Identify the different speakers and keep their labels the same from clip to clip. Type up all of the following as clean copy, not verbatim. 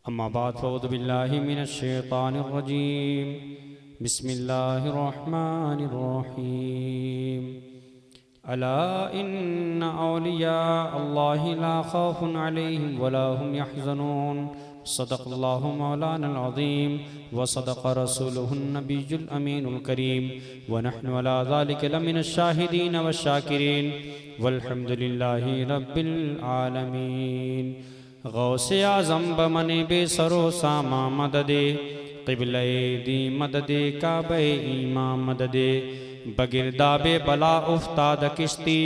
Speaker 1: अम्मा बाद फ़अऊज़ु बिल्लाहि मिनश्शैतानिर्रजीम बिस्मिल्लाहिर्रहमानिर्रहीम अला इन्न औलिया अल्लाहि ला खौफुन अलैहिम वला हुम यहज़नून सदक़ल्लाहु मौलानल अज़ीम व सदक़ रसूलुहुन नबियुल अमीनुल करीम व नहनु अला ज़ालिका लमिनश शाहिदीन वश्शाकिरीन वल्हम्दुलिल्लाहि रब्बिल आलमीन। गौसे आज़म बमने बेसरो सामा मददे क़िबले दी मददे काबे ईमा मददे बगिरदाबे बला उफ्ताद किश्ती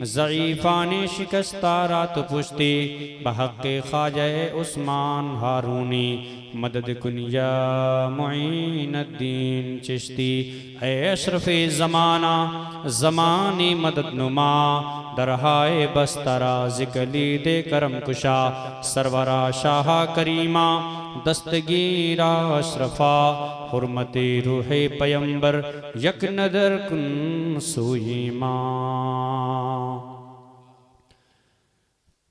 Speaker 1: ज़ईफ़ाने शिकस्ता रात पुश्ती बहक़्क़े ख़ाजे उस्मान हारूनी मदद कुनिया मुईनुद्दीन चिश्ती। ऐ अशरफ़े ज़माना ज़मानी मदद नुमा दरहाए बस्तरा ज़िकली दे करम कुशा सरवरा शाह करीमा दस्तगीरा अशरफा हुर्मते रूहे पयंबर यक नदर कुन सोई माँ।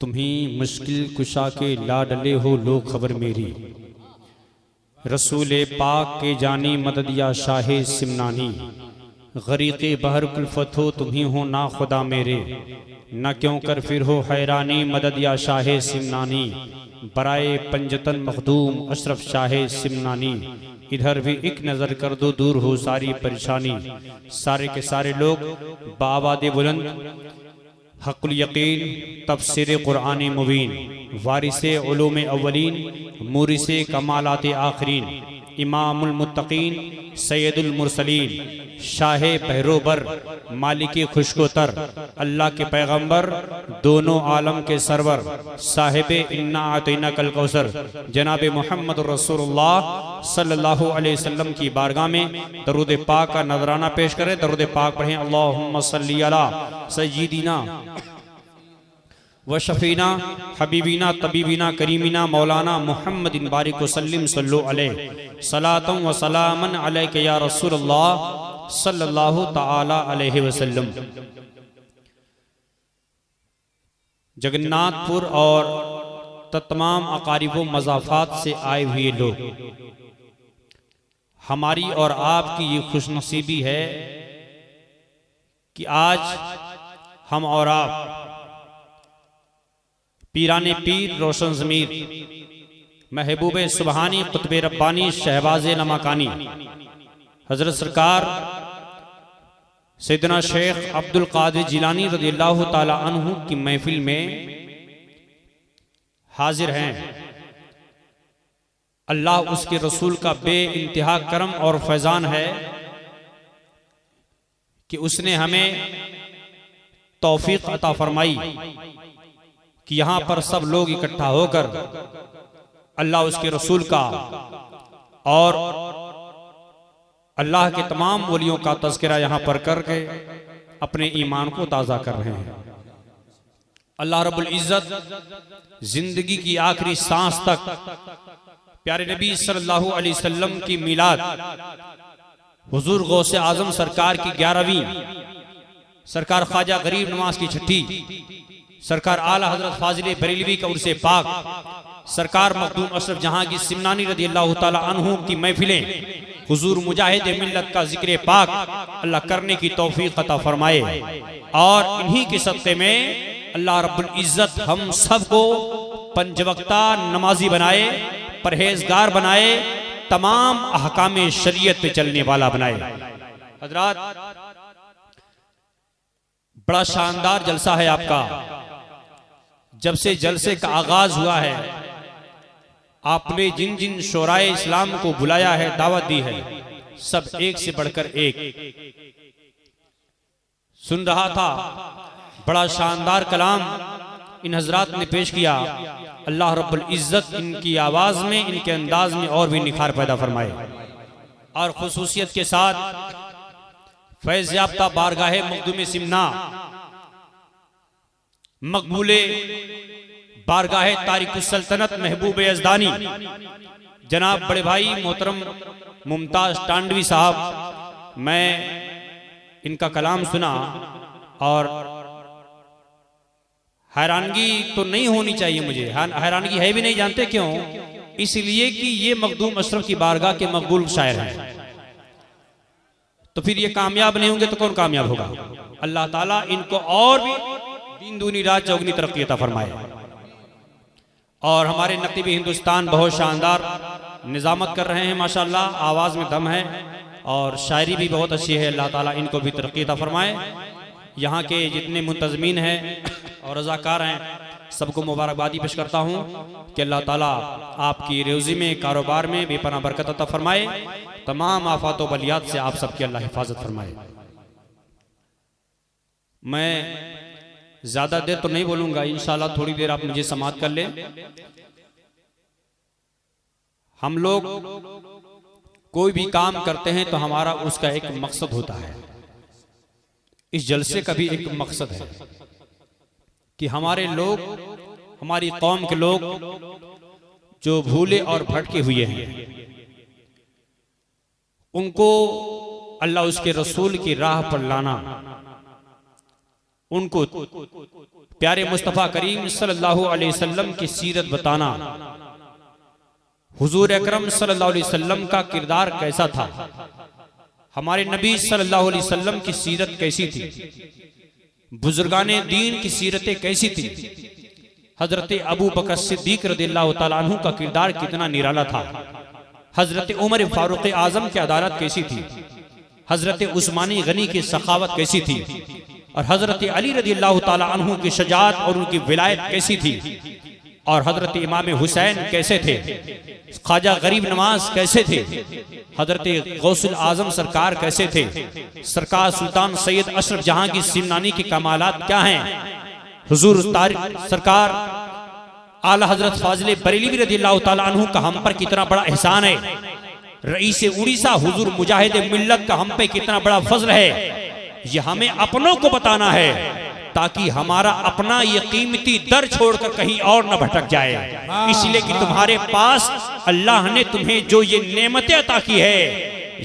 Speaker 1: तुम्ही मुश्किल कुशा के लाडले हो लो खबर मेरी रसूले पाक के जानी मदद या शाहे सिमनानी। गरीक़े बहर कुल्फत हो तुम्ही हो ना खुदा मेरे न क्यों कर फिर हो हैरानी मदद या शाहे सिमनानी। बराए पंजतन मखदूम अशरफ शाहे सिमनानी इधर भी एक नज़र कर दो दूर हो सारी परेशानी। सारे के सारे लोग बावादे बुलंद हक़ुल यकीन तफसीर कुरान मुबीन वारिसे उलूम अव्वलीन मूरिसे कमालाते आखरीन इमामुल मुत्तकीन सैयदुल मुरसलीन शाहे बहरोबर मालिकी खुशकोतर अल्लाह के पैगंबर दोनों आलम के सरवर साहिबे इन्ना आतैना कल कौसर जनाब मोहम्मद रसूलुल्लाह सल्लल्लाहु अलैहि वसल्लम की बारगाह में दरूद पाक का नजराना पेश करें। दरूद पाक पढ़ें। अल्लाहुम्मा सल्ली अला सय्यिदिना व शफीना हबीबीना तबीबीना करीमीना मौलाना मुहम्मदिन बारिक वसल्लिम सल्लु अलैहि सलातम व सलामन अलैका या रसूलल्लाह सल्लल्लाहु ताला अलैहि वसल्लम। जगन्नाथपुर और तमाम अकारिब व मज़ाफ़ात से आए हुए लोग, हमारी और आपकी ये खुशनसीबी है कि आज हम और आप पीराने पीर रोशन ज़मीर महबूब सुबहानी कुतुब रब्बानी शहबाज नमाकानी हजरत सरकार सैयदना शेख अब्दुल कादिर जिलानी रज़ियल्लाहु ताला अन्हु की महफिल में हाजिर हैं। अल्लाह उसके रसूल का बे इंतहा करम और फैजान है कि उसने हमें तौफीक अता फरमाई कि यहां पर सब लोग इकट्ठा होकर अल्लाह उसके रसूल का और अल्लाह के तमाम वलियों का तज़किरा यहाँ पर करके अपने ईमान को ताज़ा कर रहे हैं। अल्लाह रब्बुल इज़्ज़त जिंदगी की आखिरी सांस तक प्यारे नबी सल्लल्लाहु अलैहि वसल्लम की मिलाद हुजूर गौसे आज़म सरकार की 11वीं सरकार ख्वाजा गरीब नवाज की छठी सरकार आला हजरत फाजिल बरेलवी का उर्से पाक सरकार मखदूम अशरफ जहां की सिमनानी रज़ियल्लाहु ताला अन्हु की महफिलें हुजूर मुजाहिद मिल्लत का जिक्र पाक अल्लाह करने की तौफीक अता फरमाए और इन्हीं के सदक़े में अल्लाह रब्बुल इज़्ज़त हम सबको पंजवक्ता नमाजी बनाए, परहेजगार बनाए, तमाम अहकाम शरीयत पे चलने वाला बनाए। हजरात, बड़ा शानदार जलसा है आपका। जब से जलसे का आगाज हुआ है आपने जिन जिन शोराए इस्लाम को बुलाया है, दावत दी है, सब एक से बढ़कर एक सुन रहा था। बड़ा शानदार कलाम इन हजरात ने पेश किया। अल्लाह रब्बुल इज़्ज़त इनकी आवाज में, इनके अंदाज में और भी निखार पैदा फरमाए और खुसूसियत के साथ फैज़ याफ्ता बारगाहे मखदूम सिमना मकबूले बारगाहे तारिकुस सल्तनत महबूब यज़दानी जनाब बड़े भाई मोहतरम मुमताज टांडवी साहब, मैं इनका कलाम सुना और हैरानगी तो नहीं होनी चाहिए मुझे, हैरानगी है भी नहीं, जानते क्यों? इसलिए कि ये मखदूम अशरफ की बारगाह के मकबूल शायर हैं। तो फिर ये कामयाब नहीं होंगे तो कौन कामयाब होगा? अल्लाह ताला इनको और भी दिन दूनी रात चौगनी तरक्की अता फरमाए। और हमारे नकीब हिंदुस्तान बहुत शानदार निजामत कर रहे हैं माशाल्लाह, आवाज़ में दम है और शायरी भी बहुत अच्छी है। अल्लाह ताला इनको भी तरक्की अता फरमाए। यहाँ के जितने मुंतज़मीन हैं और रज़ाकार हैं सबको मुबारकबादी पेश करता हूँ कि अल्लाह ताला आपकी रोज़ी में, कारोबार में बेपनाह बरकत अता फरमाए। तमाम आफात व बलियात से आप सबकी अल्लाह हिफाजत फरमाए। मैं ज़्यादा देर तो नहीं बोलूँगा, इंशाल्लाह थोड़ी देर आप मुझे समाअत कर लें। हम लोग कोई भी काम करते हैं तो हमारा उसका एक मकसद होता है। इस जलसे का भी एक मकसद है कि हमारे लोग, हमारी कौम के लोग जो भूले और भटके हुए हैं उनको अल्लाह उसके रसूल की राह पर लाना, उनको प्यारे मुस्तफ़ा करीम सल्लल्लाहु अलैहि वसल्लम की सीरत बताना, हुजूर अकरम सल्लल्लाहु अलैहि वसल्लम का किरदार कैसा था, हमारे नबी सल्लल्लाहु अलैहि वसल्लम की सीरत कैसी थी, बुजुर्गाने दीन की सीरतें कैसी थी, हजरत अबू बकर सिद्दीक रज़ियल्लाहु तआला अन्हु का किरदार कितना निराला था, हजरत उमर फारूक आजम की अदालत कैसी थी, हजरत उस्मानी गनी की सखावत कैसी थी, और हजरत अली रज़ियल्लाहु तआला अन्हु की शजाअत और उनकी विलायत कैसी थी, और हजरत इमाम हुसैन कैसे थे, ख्वाजा गरीब नवाज कैसे थे, हजरत गौसुल आजम सरकार कैसे थे, सरकार सुल्तान सैयद अशरफ जहां की सिमनानी के कमालात क्या हैं, हुजूर सरकार आला हजरत फाजिल बरेलवी रज़ियल्लाहु तआला अन्हु का हम पर कितना बड़ा एहसान है, रईस उड़ीसा हुजूर मुजाहिद मिल्लत का हम पे कितना बड़ा फजल है, ये हमें अपनों को बताना है ताकि हमारा अपना ये कीमती दर छोड़कर कहीं और न भटक जाए। इसलिए कि तुम्हारे पास अल्लाह ने तुम्हें जो ये नेमतें अता की है,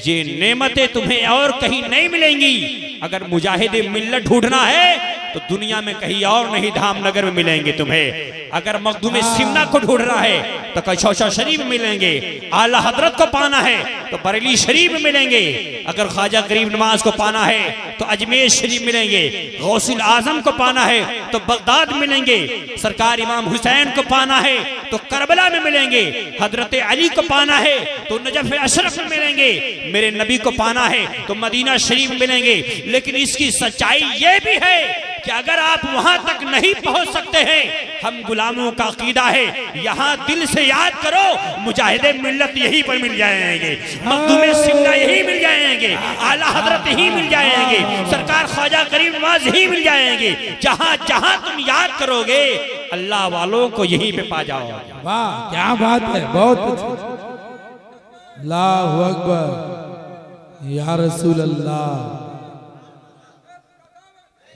Speaker 1: ये नेमतें तुम्हें और कहीं नहीं मिलेंगी। अगर मुजाहिद मिल्लत ढूंढना है तो दुनिया में कहीं और नहीं, धामनगर में मिलेंगे तुम्हें। अगर मखदूम सिमना को ढूंढना है तो कचौशा शरीफ में मिलेंगे, आला हजरत को पाना है तो बरेली शरीफ में मिलेंगे, अगर ख्वाजा गरीब नवाज को पाना है तो अजमेर शरीफ मिलेंगे, गौसुल आजम को पाना है तो बगदाद मिलेंगे, सरकार इमाम हुसैन को पाना है तो करबला में मिलेंगे, हजरत अली को पाना है तो नजफ अशरफ में मिलेंगे, मेरे नबी को पाना है तो मदीना शरीफ में मिलेंगे। लेकिन इसकी सच्चाई ये भी है कि अगर आप वहां तक नहीं पहुंच सकते हैं, हम गुलामों का अकीदा है, यहाँ दिल से याद करो मुजाहिद मिल्लत यहीं पर मिल जाएंगे, मखदूम सिमना यहीं मिल जाएंगे, आला हजरत यहीं मिल जाएंगे, सरकार ख्वाजा गरीब नवाज यहीं मिल जाएंगे। जहां जहां तुम याद करोगे अल्लाह वालों को यहीं पे पा जाओगे।
Speaker 2: वाह क्या बात है, बहुत अच्छा। अल्लाहु अकबर या रसूल अल्लाह,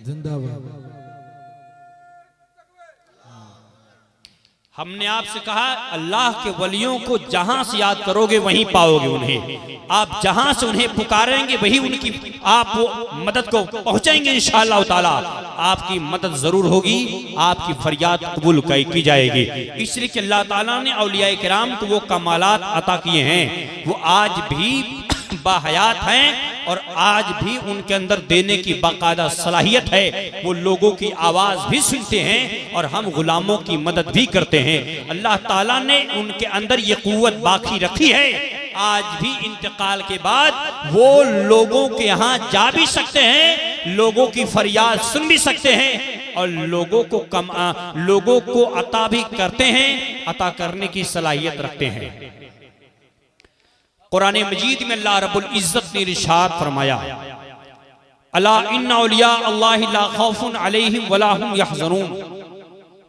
Speaker 2: जिंदाबाद।
Speaker 1: हमने आपसे कहा अल्लाह के वलियों को जहां से याद करोगे वहीं पाओगे उन्हें, आप जहां से उन्हें पुकारेंगे वही उनकी आप मदद को पहुंचेंगे इंशाअल्लाह ताला, आपकी मदद जरूर होगी, आपकी फरियाद कबूल की जाएगी। इसलिए कि अल्लाह ताला ने औलिया किराम को वो कमालात अता किए हैं, वो आज भी बाहयात हैं और आज भी उनके अंदर देने की बाकायदा सलाहियत है। वो लोगों की आवाज भी सुनते हैं और हम गुलामों की मदद भी करते हैं। अल्लाह ताला ने उनके अंदर ये कुव्वत बाकी रखी है। आज भी इंतकाल के बाद वो लोगों के यहाँ जा भी सकते हैं, लोगों की फरियाद सुन भी सकते हैं और लोगों को अता भी करते हैं, अता करने की सलाहियत रखते हैं। कुरान मजीद में अल्लाह रब्बुल इज्जत ने इरशाद फरमाया, अला इन्ना औलिया अल्लाहि ला खौफुन अलैहिम वला हुम यहज़नून,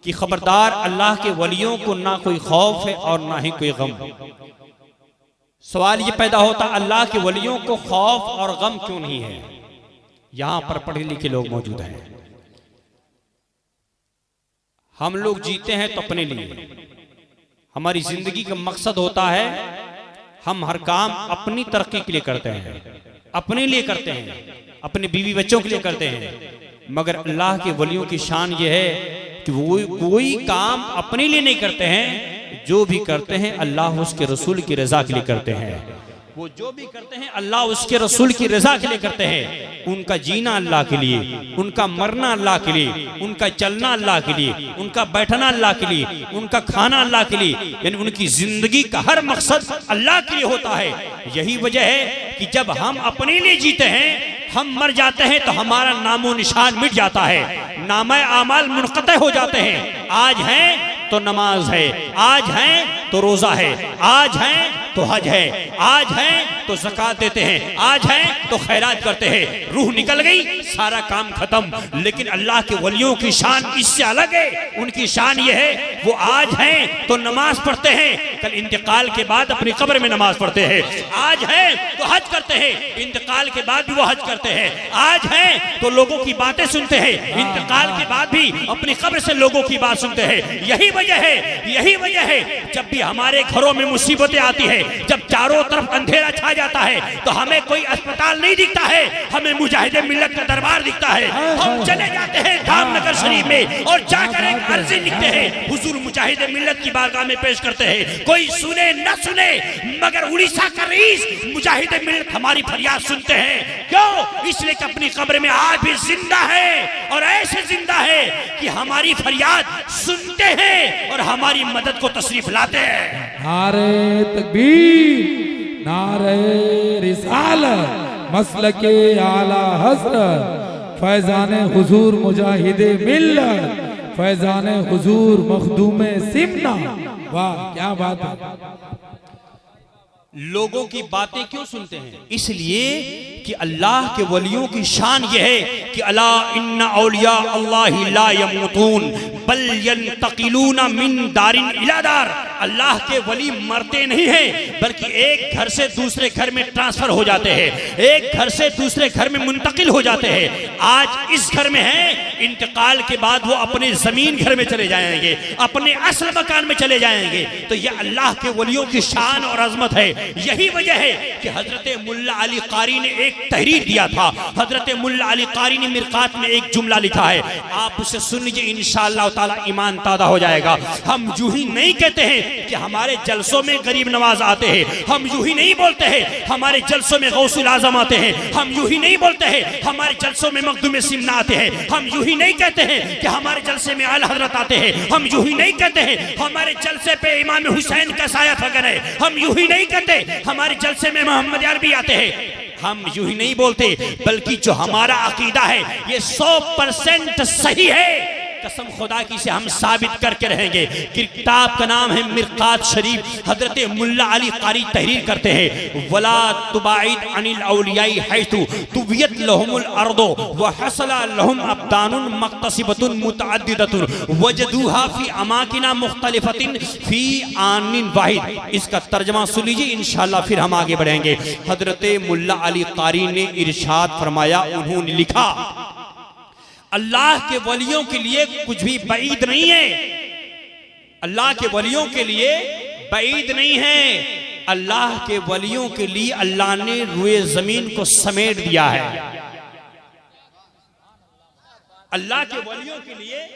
Speaker 1: कि खबरदार अल्लाह के वलियों को ना कोई खौफ है और ना ही कोई गम। सवाल ये पैदा होता, अल्लाह के वलियों को खौफ और गम क्यों नहीं है? यहां पर पढ़े लिखे लोग मौजूद हैं। हम लोग जीते हैं तो अपने लिए, हमारी जिंदगी का मकसद होता है हम हर काम अपनी तरक्की के लिए करते हैं, अपने लिए करते हैं, अपने बीवी बच्चों के लिए करते हैं। मगर अल्लाह के वलियों की शान यह है कि वो कोई काम अपने लिए नहीं करते हैं, जो भी करते हैं अल्लाह उसके रसूल की रजा के लिए करते हैं। वो जो भी करते हैं अल्लाह उसके रसूल की रजा के लिए करते हैं। उनका जीना अल्लाह के लिए, उनका मरना अल्लाह के लिए, उनका चलना अल्लाह के लिए, उनका बैठना अल्लाह के लिए, उनका खाना अल्लाह के लिए, यानी उनकी जिंदगी का हर मकसद अल्लाह के लिए होता है। यही वजह है कि जब हम अपने लिए जीते हैं, हम मर जाते हैं तो हमारा नामो निशान मिट जाता है, नामे आमाल मुनक़ते हो जाते हैं। आज हैं तो नमाज है, आज हैं तो रोजा है, आज हैं तो हज है, आज हैं तो ज़कात देते हैं, आज हैं तो खैरात करते हैं। रूह निकल गई, सारा काम खत्म। लेकिन अल्लाह के वलियों की शान इससे अलग है। उनकी शान ये है, वो आज हैं तो नमाज पढ़ते हैं, कल इंतकाल के बाद अपनी कब्र में नमाज पढ़ते हैं। आज हैं तो हज करते हैं, इंतकाल के बाद भी वो हज करते हैं। आज हैं तो लोगों की बातें सुनते हैं, इंतकाल के बाद भी अपनी कब्र से लोगों की बात सुनते हैं। यही वजह है, यही वजह है जब भी हमारे घरों में मुसीबतें आती है, जब चारों तरफ अंधेरा छा जाता है, तो हमें कोई अस्पताल नहीं दिखता है, हमें मुजाहिदे मिल्लत का दरबार दिखता है। हम चले जाते हैं धामनगर शरीफ में और जाकर एक अर्जी लिखते हैं, हुजूर मुजाहिदे मिल्लत की बारगाह में पेश करते हैं। कोई सुने न सुने, मगर उड़ीसा का रईस मुजाहिदे मिल्लत हमारी फरियाद सुनते हैं। क्यों? इसलिए कि अपनी कब्र में आज भी जिंदा है, और ऐसे जिंदा है कि हमारी फरियाद सुनते हैं और हमारी मदद को तशरीफ लाते हैं।
Speaker 2: नारे तकबीर, नारे रिसालत, मसलके आला हज़रत, फैज़ाने हुजूर मुजाहिदे मिल्लत, फैज़ाने हुजूर मखदूमे सिमना। वाह क्या बात है।
Speaker 1: लोगों की बातें क्यों सुनते हैं? इसलिए कि अल्लाह के वलियों की शान यह है कि अला इन्ना औलिया अल्लाहि ला यमूतून बल यंतकिलूना मिन दारिन इला दार। अल्लाह के वली मरते नहीं हैं, बल्कि एक घर से दूसरे घर में ट्रांसफर हो जाते हैं, एक घर से दूसरे घर में मुंतकिल हो जाते हैं। आज इस घर में है, इंतकाल के बाद वो अपने जमीन घर में चले जाएंगे, अपने असल मकान में चले जाएंगे। तो यह अल्लाह के वलियों की शान और अजमत है। यही वजह है कि हजरत मुल्ला अली कारी ने एक तहरीर दिया था। हजरत मुल्ला अली कारी ने मिरकात में एक जुमला लिखा है, आप उसे सुन लीजिए, इंशाअल्लाह ताला ईमान ताज़ा हो जाएगा। हम यूं ही नहीं कहते हैं कि हमारे जलसों में गरीब नवाज आते हैं, हम यूं ही नहीं बोलते हैं हमारे जलसों में गौसुल आजम आते हैं, हम यूं ही नहीं बोलते हैं हमारे जलसों में मखदूम सिमना आते हैं, हम यूं ही नहीं कहते हैं कि हमारे जलसे में आला हजरत आते हैं, हम यूं ही नहीं कहते हैं हमारे जलसे पे इमाम हुसैन का साया फगर है, हम यूं ही नहीं कहते हमारे जलसे में मोहम्मद अरबी आते हैं। हम यूं ही नहीं बोलते, बल्कि जो हमारा अकीदा है ये 100% सही है। कसम खुदा की से हम साबित करके रहेंगे। किताब का नाम है मिरकात शरीफ। हजरत मुल्ला अली कारी तहरीर करते हैं, वला तुबाइद अनिल औलियाई हैतु तुवियत लहुमुल अर्दो व हसला लहुम अब्दानुन मक्तसिबतुन मुतअद्दिदतुन वजदूहा फी अमाकिना मुख्तलिफतिन फी आनिन वाहिद। इसका तर्जमा सुन लीजिए, इंशाअल्लाह फिर हम आगे बढ़ेंगे। हजरत मुल्ला अली कारी ने इरशाद फरमाया, उन्होंने लिखा, अल्लाह के वलियों के लिए कुछ भी बईद नहीं है, अल्लाह के वलियों के लिए बईद नहीं है। अल्लाह के वलियों के लिए अल्लाह ने रुए जमीन को समेट दिया है। अल्लाह के वलियों के लिए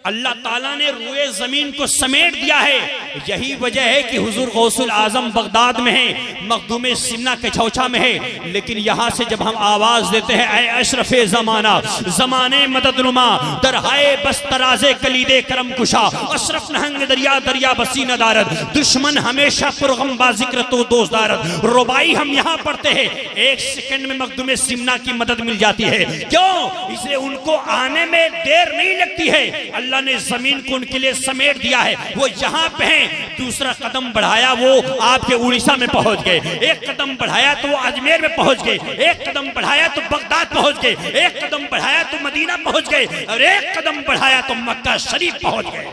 Speaker 1: अल्लाह ताला ने रुए जमीन को समेट दिया है। यही वजह है कि हुजूर गौसुल आजम बगदाद में है, मखदूम सिमना के छौछा में है, लेकिन यहाँ से जब हम आवाज देते हैं, ऐ अशरफे जमाना, जमाने मददनुमा, दरहाए बस तराजे कलीदे करम कुशा, अशरफ नहंग दरिया दरिया बसी नदारत, दुश्मन हमेशा पुरगम बाजिक्र तो दोस्तारत। रुबाई हम यहाँ पढ़ते हैं, 1 सेकंड में मखदूम सिमना की मदद मिल जाती है। क्यों? इसलिए उनको आने में देर नहीं लगती है। अल्लाह ने जमीन को उनके लिए समेट दिया है, वो यहाँ पे हैं। दूसरा कदम बढ़ाया वो आपके उड़ीसा में पहुंच गए, एक कदम बढ़ाया तो वो अजमेर में पहुंच गए, एक कदम बढ़ाया तो बगदाद पहुंच गए, एक कदम बढ़ाया तो मदीना पहुंच गए, और एक कदम बढ़ाया तो मक्का शरीफ पहुंच गए।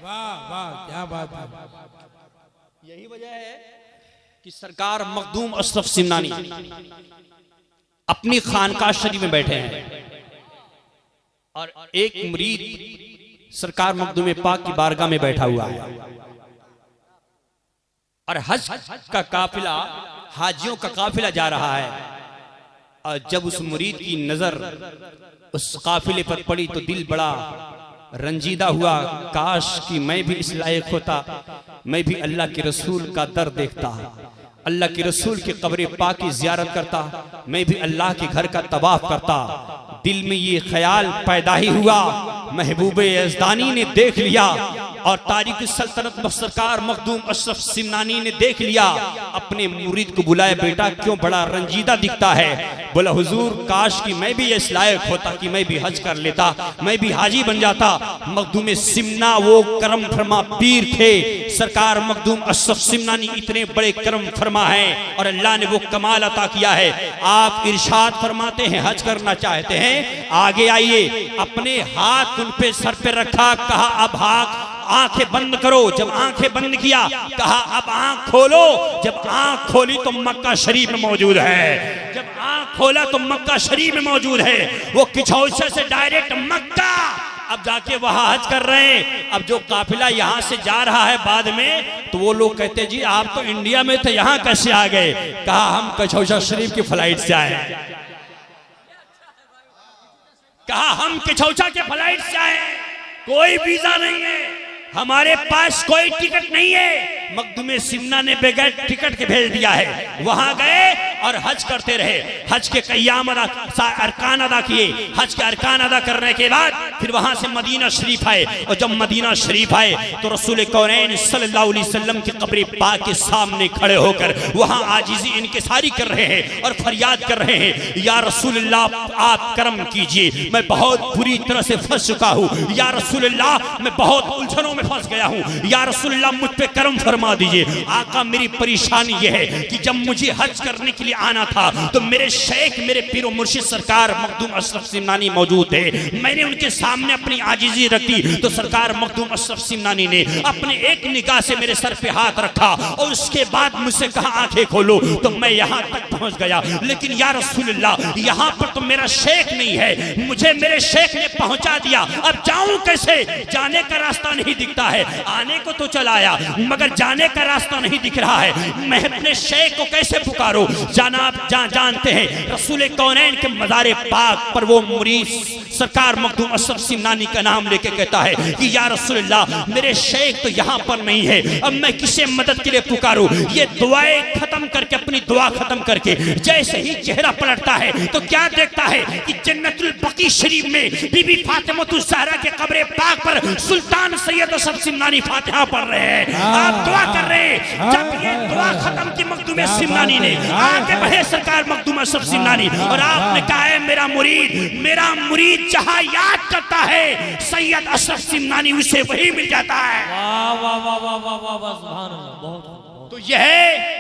Speaker 2: वाह वाह क्या बात है।
Speaker 1: यही वजह है कि सरकार मखदूम अशरफ सिमनानी अपनी खानकाह शरीफ में बैठे हैं, और एक मुरीद सरकार मखदूम पाक की बारगाह में बैठा हुआ है, और हज का काफिला, हाजियों का काफिला जा रहा है। और जब उस मुरीद की नजर उस काफिले पर पड़ी तो दिल बड़ा रंजीदा हुआ, काश कि मैं भी इस लायक होता, मैं भी अल्लाह के रसूल का दर देखता, अल्लाह के रसूल की कब्र पाक की ज़ियारत करता, मैं भी अल्लाह के घर का तवाफ करता। दिल में ये ख्याल पैदा ही हुआ, महबूब यज़दानी ने देख लिया और तारिक सल्तनत सरकार मखदूम अशरफ सिमनानी ने देख लिया, अपने मुरीद को बुलाया, बेटा क्यों बड़ा रंजीदा दिखता है? बोला हुजूर काश कि मैं भी इस लायक होता कि मैं भी हज कर लेता, मैं भी हाजी बन जाता। मखदूम सिमना वो करम फरमा पीर थे, सरकार मखदूम अशरफ सिमनानी इतने बड़े करम फरमा है और अल्लाह ने वो कमाल अता किया है। आप इरशाद फरमाते हैं हज करना चाहते हैं, आगे आइए, अपने हाथ उन पे सर पे रखा, कहा अब हाथ आंखें बंद करो। जब आंखें बंद किया कहा अब आंख खोलो। जब आंख खोली तो मक्का शरीफ में मौजूद है। जब आंख खोला तो मक्का शरीफ में मौजूद है। वो किछौसा से डायरेक्ट मक्का, अब जाके वहां हज कर रहे हैं। अब जो काफिला यहां से जा रहा है बाद में, तो वो लोग कहते जी आप तो इंडिया में थे, यहां कैसे आ गए? कहा हम किछौसा शरीफ की फ्लाइट से आए। कहा हम किछौसा के फ्लाइट से आए, कोई वीजा नहीं है, हमारे पास कोई टिकट नहीं है। मखदूम सिमना ने बगैर टिकट के भेज दिया है। वहां गए और हज करते रहे। हज के कयाम अरकान अदा किए। हज के अरकान अदा करने के बाद फिर वहां से मदीना शरीफ आए और जब मदीना शरीफ आए तो रसूल कौनैन सल्लल्लाहु अलैहि वसल्लम की कब्र पाक के सामने खड़े होकर वहां आजिज़ी इनकिसारी कर रहे हैं और फरियाद कर रहे हैं, या रसूलल्लाह आप करम कीजिए, मैं बहुत बुरी तरह से फंस चुका हूँ। या रसूलल्लाह मैं बहुत उलझनों में फंस गया हूँ। या रसूलल्लाह मुझ पे करम फरमा दीजिए। आका मेरी परेशानी यह है कि जब मुझे हज करने के लिए आना था तो मेरे शेख, मेरे पीरो मुर्शिद सरकार मखदूम अशरफ सिमनानी मौजूद थे। मैंने उनके सामने अपनी आजिज़ी रखी तो सरकार मखदूम अशरफ सिमनानी ने अपने एक निगाह से मेरे सर पे हाथ रखा और उसके बाद मुझसे कहा आंखें खोलो। तो मैं यहाँ तक पहुँच गया, लेकिन या रसूलल्लाह यहाँ पर तो मेरा शेख नहीं है, मुझे मेरे शेख ने पहुँचा दिया, अब जाऊँ कैसे? जाने का रास्ता नहीं दिखता है। आने को तो चला आया मगर जाने का रास्ता नहीं दिख रहा है। मैं अपने शेख को कैसे पुकारो? जनाब जानते हैं रसूल कौनैन के मज़ार पाक पर वो मुरीद सरकार मखदूम अशरफ सिमनानी का नाम लेके कहता है कि या रसूलल्लाह मेरे शेख तो यहाँ पर नहीं है, अब मैं किसे मदद के लिए पुकारूं? ये दुआएं खत्म करके, अपनी दुआ खत्म करके जैसे ही चेहरा पलटता है तो क्या देखता है कि जन्नतुल बकी शरीफ में बीबी फातिमातुज़ ज़हरा के कब्र पाक पर सुल्तान सैयद अशरफ सिमनानी फातिहा पढ़ रहे हैं, आप दुआ कर रहे हैं। जब ये दुआ खत्म की मखदूम सिमनानी ने आगे बढ़े सरकार मखदूम अशरफ सिमनानी और आपने कहा है मेरा मुरीद जहां याद करता है सैयद अशरफ सिमनानी उसे वही मिल जाता है।
Speaker 3: वाह वाह वाह वाह वाह वाह वाह सुभान अल्लाह। बहुत
Speaker 1: तो यह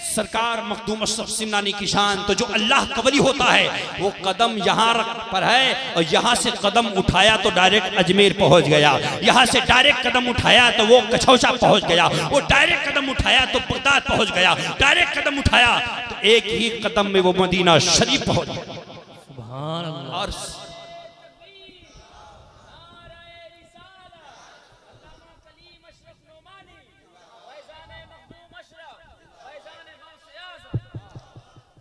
Speaker 1: सरकार मखदूम अशरफ सिमनानी की शान। तो जो अल्लाह का वली होता है वो कदम यहाँ पर है और यहाँ से कदम उठाया तो डायरेक्ट अजमेर पहुँच गया, यहाँ से डायरेक्ट कदम उठाया तो वो कछौसा पहुँच गया, वो डायरेक्ट कदम उठाया तो बगदाद पहुँच गया, डायरेक्ट कदम उठाया तो एक ही कदम में वो मदीना शरीफ पहुँच गया।
Speaker 3: सुभान अल्लाह।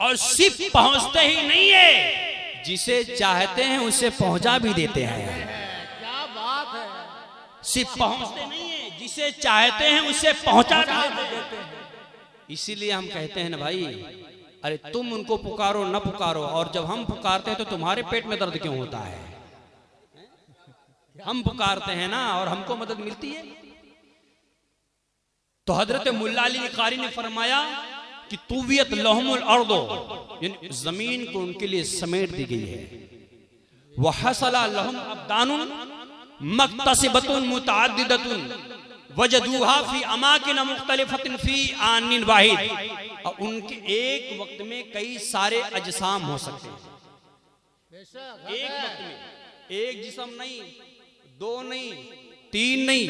Speaker 3: और सिर्फ पहुंचते ही नहीं है, जिसे चाहते हैं उसे पहुंचा भी देते हैं। क्या बात है। सिर्फ पहुंचते नहीं है, जिसे चाहते हैं उसे पहुंचा भी देते हैं। इसीलिए हम कहते हैं ना भाई, अरे तुम उनको पुकारो न पुकारो, और जब हम पुकारते हैं तो तुम्हारे पेट में दर्द क्यों होता है? हम पुकारते हैं ना और हमको मदद मिलती है। तो हजरत मुल्ला अली कारी ने फरमाया कि तुवियत लहुमुल अर्दो, यानी जमीन को उनके लिए समेट दी गई है। वह हसला लहुम अब्दानुन मक्तसिबतुन मुतअद्दिदतुन वजदूहा फी अमाकिन मुख्तलिफतिन फी आनिन वाहिद, और उनके एक वक्त में कई सारे अजसाम हो सकते हैं। एक वक्त में एक जिस्म नहीं, दो नहीं, तीन नहीं,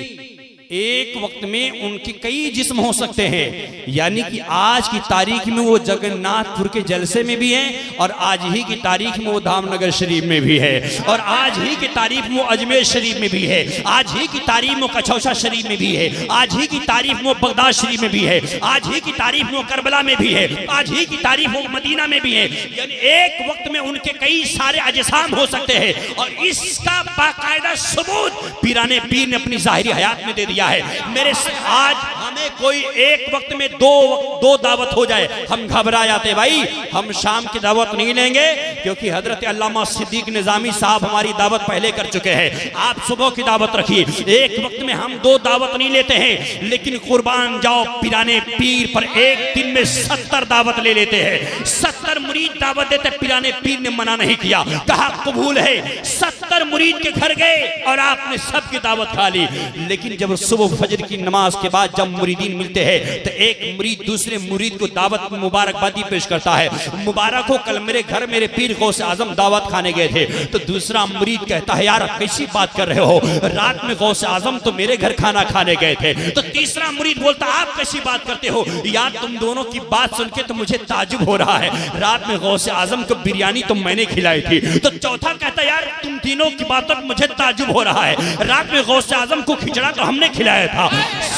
Speaker 3: एक वक्त में उनके कई जिस्म हो सकते हैं। यानी कि आज की तारीख में वो जगन्नाथपुर के जलसे में भी हैं, और आज ही की तारीख में वो धामनगर शरीफ में भी है, और आज ही की तारीख में वो अजमेर शरीफ में भी है, आज ही की तारीख में वो कछौसा शरीफ में भी है, आज ही की तारीख में वो बगदाद शरीफ में भी है, आज ही की तारीख में वो करबला में भी है, आज ही की तारीख में वो मदीना में भी है। यानी एक वक्त में उनके कई सारे अजसाम हो सकते हैं, और इसका बाकायदा सबूत पीराने पीर ने अपनी जाहिरी हयात में दे दिया है। मेरे आज हमें कोई एक वक्त में दो दावत हो जाए, हम घबरा जाते। भाई हम शाम की दावत नहीं लेंगे, क्योंकि हजरत अल्लामा सिद्दीक निजामी साहब हमारी दावत पहले कर चुके हैं। आप सुबह की दावत रखिए, एक वक्त में हम 2 दावत नहीं लेते हैं, लेकिन कुर्बान जाओ पीराने पीर पर एक दिन में 70 दावत ले लेते हैं। 70 मुरीद दावत देते, पीराने पीर ने मना नहीं किया, कहा कबूल है। 70 मुरीद के घर गए और आपने सबकी दावत खा ली। लेकिन जब सुबह फजर की नमाज के बाद जब मुरीदीन मिलते हैं, तो एक मुरीद दूसरे मुरीद को दावत मुबारकबादी पेश करता है, मुबारक हो कल मेरे घर मेरे पीर गौस आजम दावत खाने गए थे। तो दूसरा मुरीद कहता है यार कैसी बात कर रहे हो, रात में गौस आजम तो मेरे घर खाना खाने गए थे। तो तीसरा मुरीद बोलता आप कैसी बात करते हो यार, तुम दोनों की बात सुन के तो मुझे ताजुब हो रहा है, रात में गौस आजम को बिरयानी तो मैंने खिलाई थी। तो चौथा कहता यार तुम तीनों की बातों पर मुझे ताजुब हो रहा है, रात में गौस आजम को खिचड़ा तो हमने खिलाया था।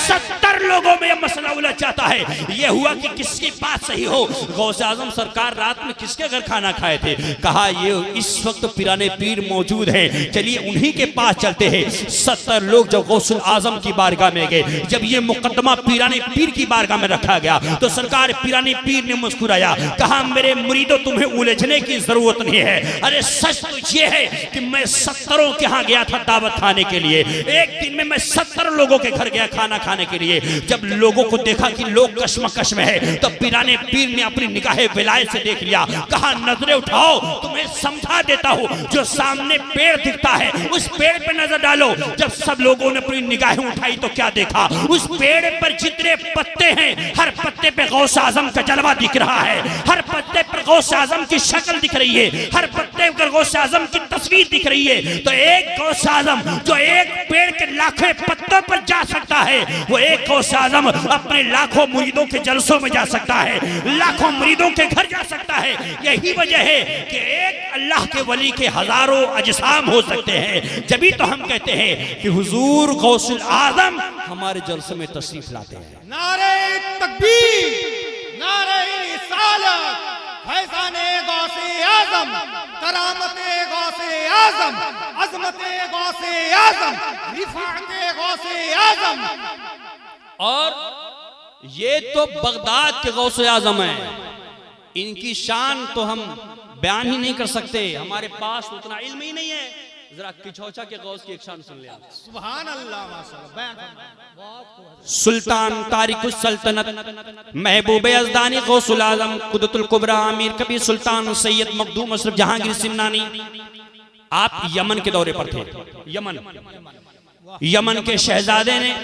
Speaker 3: 70 लोगों में यह मसला उलझ जाता है। यह हुआ कि किसकी बात सही हो, गौस आजम सरकार रात में किसके घर खाना खाए थे? कहा ये इस वक्त पीराने पीर मौजूद हैं, चलिए उन्हीं के पास चलते हैं। 70 लोग जब गौसुल आजम की बारगाह में गए, जब ये मुकद्दमा पीराने पीर की बारगाह में रखा गया, तो सरकार पीराने पीर ने मुस्कुराया, कहा मेरे मुरीदों तुम्हें उलझने की जरूरत नहीं है। अरे सच तो ये है कि मैं 70 के यहाँ गया था दावत खाने के लिए, एक दिन में मैं 70 लोगों के घर गया खाना खाने के लिए। जब लोगों को देखा कि लोग कश्मकश में है, तब पीराने पीर ने अपनी निगाहे विलायत से देख लिया, कहा नजरें उठाओ तुम्हें समझा देता हूँ, जो सामने पेड़ दिखता है उस पेड़ पे नजर डालो। जब सब लोगों ने अपनी निगाहें उठाई तो क्या देखा, उस पेड़ पर जितने पत्ते हैं हर पत्ते पे गौस आजम का जलवा दिख रहा है, हर पत्ते पर गौस आजम की शक्ल दिख रही है, हर पत्ते पर गौस आजम की तस्वीर दिख रही है। तो एक गौस आजम जो एक पेड़ के लाखों पत्तों पर जा सकता है, वो एक गौस आजम अपने लाखों मुरीदों के जलसों में जा सकता है, लाखों मुरीदों के घर जा सकता है। यही वजह है कि एक अल्लाह के वली के हजारों अजसाम हो सकते हैं। जभी तो हम कहते हैं कि हुजूर गौसुल आजम हमारे जलसे में तशरीफ लाते हैं।
Speaker 4: नारे तकबीर, नारे रिसालत, फैज़ाने गौसे आज़म, करामते गौसे आज़म, अज़मते गौसे आज़म, रिफ़ाअते गौसे आज़म।
Speaker 3: और ये तो बगदाद के गौसे आज़म हैं, इनकी शान तो हम बयान ही नहीं कर सकते, हमारे पास उतना इल्म ही नहीं है। जरा किछौचा के गौस की एक शान सुन लिया।
Speaker 4: सुभान अल्लाह, माशाअल्लाह।
Speaker 3: सुल्तान तारिकुस सल्तनत महबूब अज़दानी गौसुल आज़म कुदरतुल कुबरा अमीर कबीर सुल्तान सैयद मखदूम अशरफ जहांगीर सिमनानी, आप यमन के दौरे पर थे। यमन के शहजादे ने,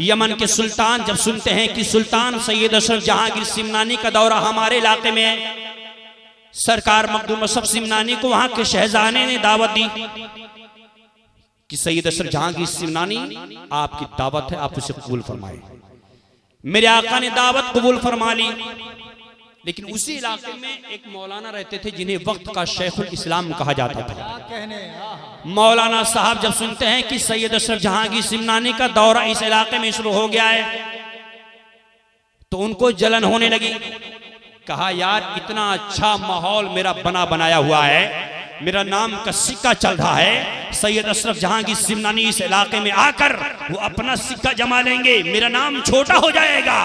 Speaker 3: यमन के सुल्तान जब सुनते हैं कि सुल्तान सैयद अशरफ जहांगीर सिमनानी का दौरा हमारे इलाके में है, सरकार मखदूम अशरफ सिमनानी को वहां के शहजादे ने दावत दी कि सैयद अशरफ जहांगीर सिमनानी आपकी दावत है, आप उसे कबूल फरमाए। मेरे आका ने दावत कबूल फरमा ली। लेकिन उसी इलाके में एक मौलाना रहते थे जिन्हें वक्त का शेखुल इस्लाम कहा जाता था। मौलाना साहब जब सुनते हैं कि सैयद अशरफ जहांगीर सिमनानी का दौरा इस इलाके में शुरू हो गया है, तो उनको जलन होने लगी। कहा यार इतना अच्छा माहौल मेरा बना बनाया हुआ है, मेरा नाम का सिक्का चल रहा है, सैयद अशरफ जहांगीर सिमनानी इस इलाके में आकर वो अपना सिक्का जमा लेंगे, मेरा नाम छोटा हो जाएगा।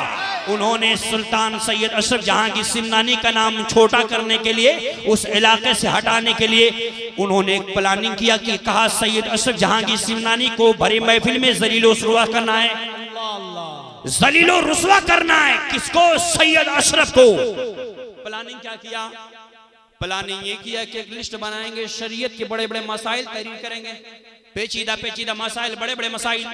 Speaker 3: उन्होंने सुल्तान सैयद अशरफ जहांगीर सिमनानी का नाम छोटा करने के लिए, उस इलाके से हटाने के लिए उन्होंने एक प्लानिंग किया कि कहा सैयद अशरफ जहांगीर सिमनानी को भरी महफिल में जलीलो रुसवा करना है, जलीलो रुसवा करना है। किसको? सैयद अशरफ को। प्लानिंग क्या किया? प्लानिंग ये किया कि एक लिस्ट बनाएंगे, शरीयत के बड़े बड़े मसाइल तहरीर करेंगे, पेचीदा पेचीदा मसाइल, बड़े बड़े मसाइल।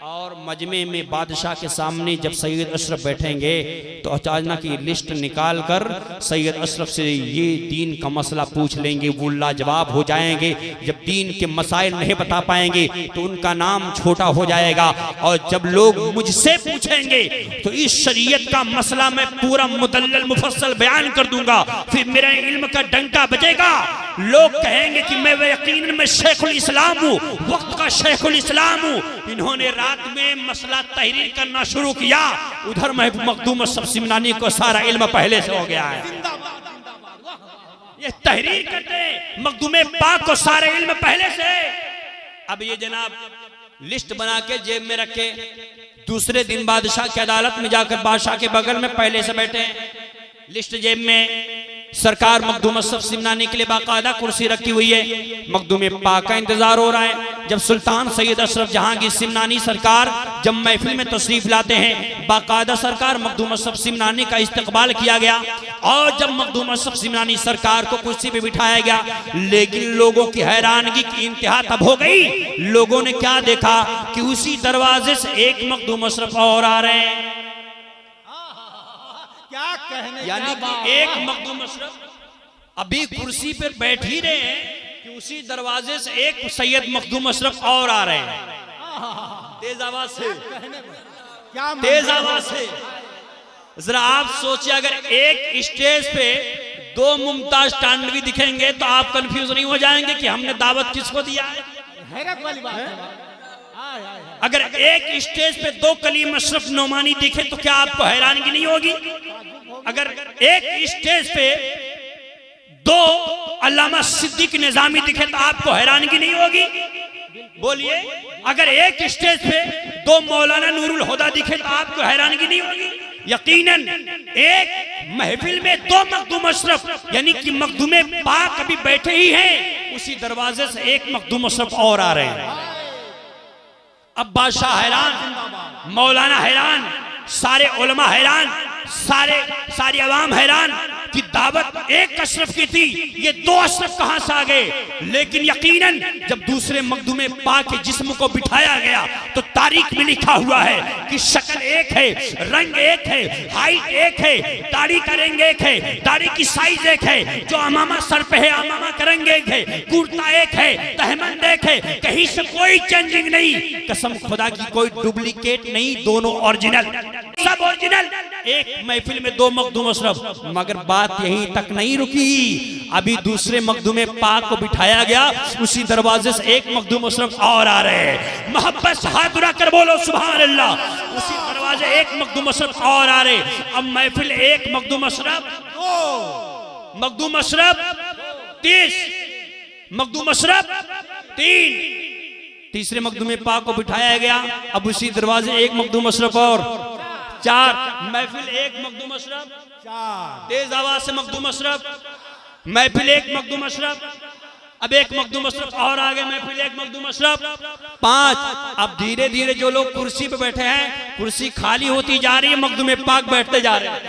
Speaker 3: और मजमे में बादशाह के सामने जब सैयद अशरफ बैठेंगे तो अचानक की लिस्ट निकाल कर सैयद अशरफ से ये दीन का मसला पूछ लेंगे। वो लाजवाब हो जाएंगे। जब दीन के मसाइल नहीं बता पाएंगे तो उनका नाम छोटा हो जाएगा। और जब लोग मुझसे पूछेंगे तो इस शरीयत का मसला मैं पूरा मुदल्लल मुफस्सल बयान कर दूंगा। फिर मेरे इल्म का डंका बजेगा। लोग कहेंगे कि मैं यकीनन मैं शेखुल इस्लाम हूँ, वक्त का शेखुल इस्लाम हूँ। इन्होंने रात में मसला तहरीर करना शुरू किया। उधर मखदूम अशरफ सिमनानी को सारा इल्म पहले से हो गया है। ये तहरीर करते मखदूम पाक को सारे इल्म पहले से। अब ये जनाब लिस्ट बना के जेब में रखे, दूसरे दिन बादशाह की अदालत में जाकर बादशाह के बगल में पहले से बैठे, लिस्ट जेब में। सरकार मखदूम अशरफ सिमनानी के लिए बाकायदा कुर्सी रखी हुई है। मखदूम पाक का इंतजार हो रहा है। जब सुल्तान सैयद अशरफ जहांगीर सिमनानी सरकार जब महफिल में तशरीफ लाते हैं, बाकायदा सरकार मखदूम अशरफ सिमनानी का इस्तकबाल किया गया। और जब मखदूम अशरफ सिमनानी सरकार को कुर्सी पे बिठाया गया, लेकिन लोगों की हैरानगी की इंतहा तब हो गई। लोगों ने क्या देखा कि उसी दरवाजे से एक मखदूम अशरफ और आ रहे हैं।
Speaker 4: क्या कहने,
Speaker 3: यानी कि एक मखदूम अशरफ अभी कुर्सी पर बैठ ही रहे हैं कि उसी दरवाजे से एक सैयद मखदूम अशरफ और आ रहे हैं। तेज आवाज से,
Speaker 4: क्या
Speaker 3: तेज आवाज से। जरा आप सोचिए, अगर एक स्टेज पे दो मुमताज टांडवी दिखेंगे तो आप कंफ्यूज नहीं हो जाएंगे कि हमने दावत किसको दिया है?
Speaker 4: हैरत वाली बात है।
Speaker 3: अगर एक स्टेज पे दो कलीम अशरफ नोमानी दिखे तो क्या आपको हैरानगी नहीं होगी? अगर एक स्टेज पे दो अल्लामा सिद्दीक निजामी दिखे तो आपको हैरानगी नहीं होगी? बोलिए। अगर एक स्टेज पे दो मौलाना नूरुल हुदा दिखे तो आपको हैरानगी नहीं होगी? यकीनन एक महफिल में दो मखदूम अशरफ यानी कि मखदूम पाक अभी बैठे ही हैं, उसी दरवाजे से एक मखदूम अशरफ और आ रहे हैं। अब बादशाह हैरान, मौलाना हैरान, सारे उलमा हैरान, सारी अवाम हैरान कि दावत एक अशरफ की थी, ये दो अशरफ कहां से आ गए? लेकिन यकीनन जब दूसरे मखदूम पाक के जिस्म को बिठाया गया तो तारीख में लिखा हुआ है कि शक्ल एक है, रंग एक है, हाइट एक है, दाढ़ी का रंग एक है, दाढ़ी की साइज एक है, जो अमामा सर पे है अमामा का रंग एक है, कुर्ता एक है, तहमंद एक है, कहीं से कोई चेंजिंग नहीं। कसम खुदा की कोई डुप्लीकेट नहीं, दोनों ओरिजिनल, सब ओरिजिनल। एक महफिल में दो मखदूम अशरफ। मगर बात यहीं तक नहीं रुकी, अभी दूसरे मखदूम पाक को बिठाया गया, उसी दरवाजे से एक मखदूम अशरफ और आ रहे हैं। मोहब्बत से हाथ उठा कर बोलो सुभान अल्लाह। उसी दरवाजे एक मखदूम अशरफ और आ रहे। अब महफिल एक मखदूम अशरफ, मखदूम अशरफ 30, मखदूम अशरफ 3, तीसरे मखदूम पाक को बिठाया गया। अब उसी दरवाजे एक मखदूम अशरफ और 4, महफिल एक मखदूम अशरफ 4, तेज आवाज से मखदूम अशरफ, महफिल एक मखदूम अशरफ। अब एक मखदूम अशरफ और आ गए, महफिल एक मखदूम अशरफ 5। अब धीरे धीरे जो लोग कुर्सी पे बैठे हैं, कुर्सी खाली होती जा रही है, मखदूम पाक बैठते जा रहे हैं।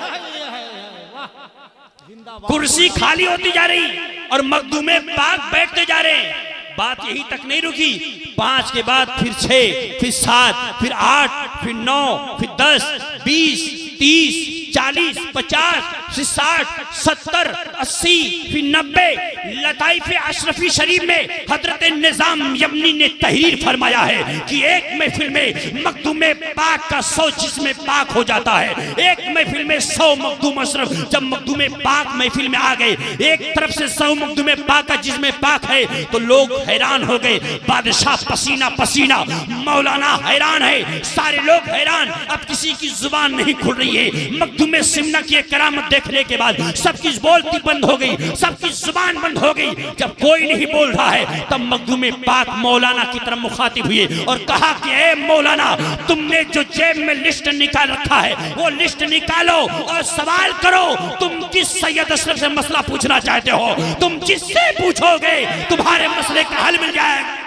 Speaker 3: कुर्सी खाली होती जा रही और मखदूम पाक बैठते जा रहे हैं। बात यही तक नहीं रुकी, 5 के बाद फिर 6, फिर 7, फिर 8, फिर 9, फिर 10, 20, 30, 40, 50, फिर 60, 70, 80, फिर 90। लताइफ अशरफी शरीफ में हजरत निजाम यमनी ने तहरीर फरमाया है कि एक महफिल में मखदूम पाक का 100 जिस्म पाक हो जाता है। एक महफिल में 100 मखदूम अशरफ जब मखदूम पाक महफिल में आ गए, एक तरफ से 100 मखदूम पाक का जिस्म पाक है तो लोग हैरान हो गए। बादशाह पसीना पसीना, मौलाना हैरान है, सारे लोग हैरान। अब किसी की जुबान नहीं खुल रही है। मखदूम सिमना की करामत देखने के बाद सबकी बोलती बंद हो गई, सबकी जुबान बंद हो गई। जब कोई नहीं बोल रहा है तब मखदूम पाक मौलाना की तरफ मुखातिब हुए और कहा कि ए मौलाना, तुमने जो जेब में लिस्ट निकाल रखा है वो लिस्ट निकालो और सवाल करो। तुम किस सैयद अशरफ से मसला पूछना चाहते हो? तुम जिससे पूछोगे तुम्हारे मसले का हल मिल जाएगा।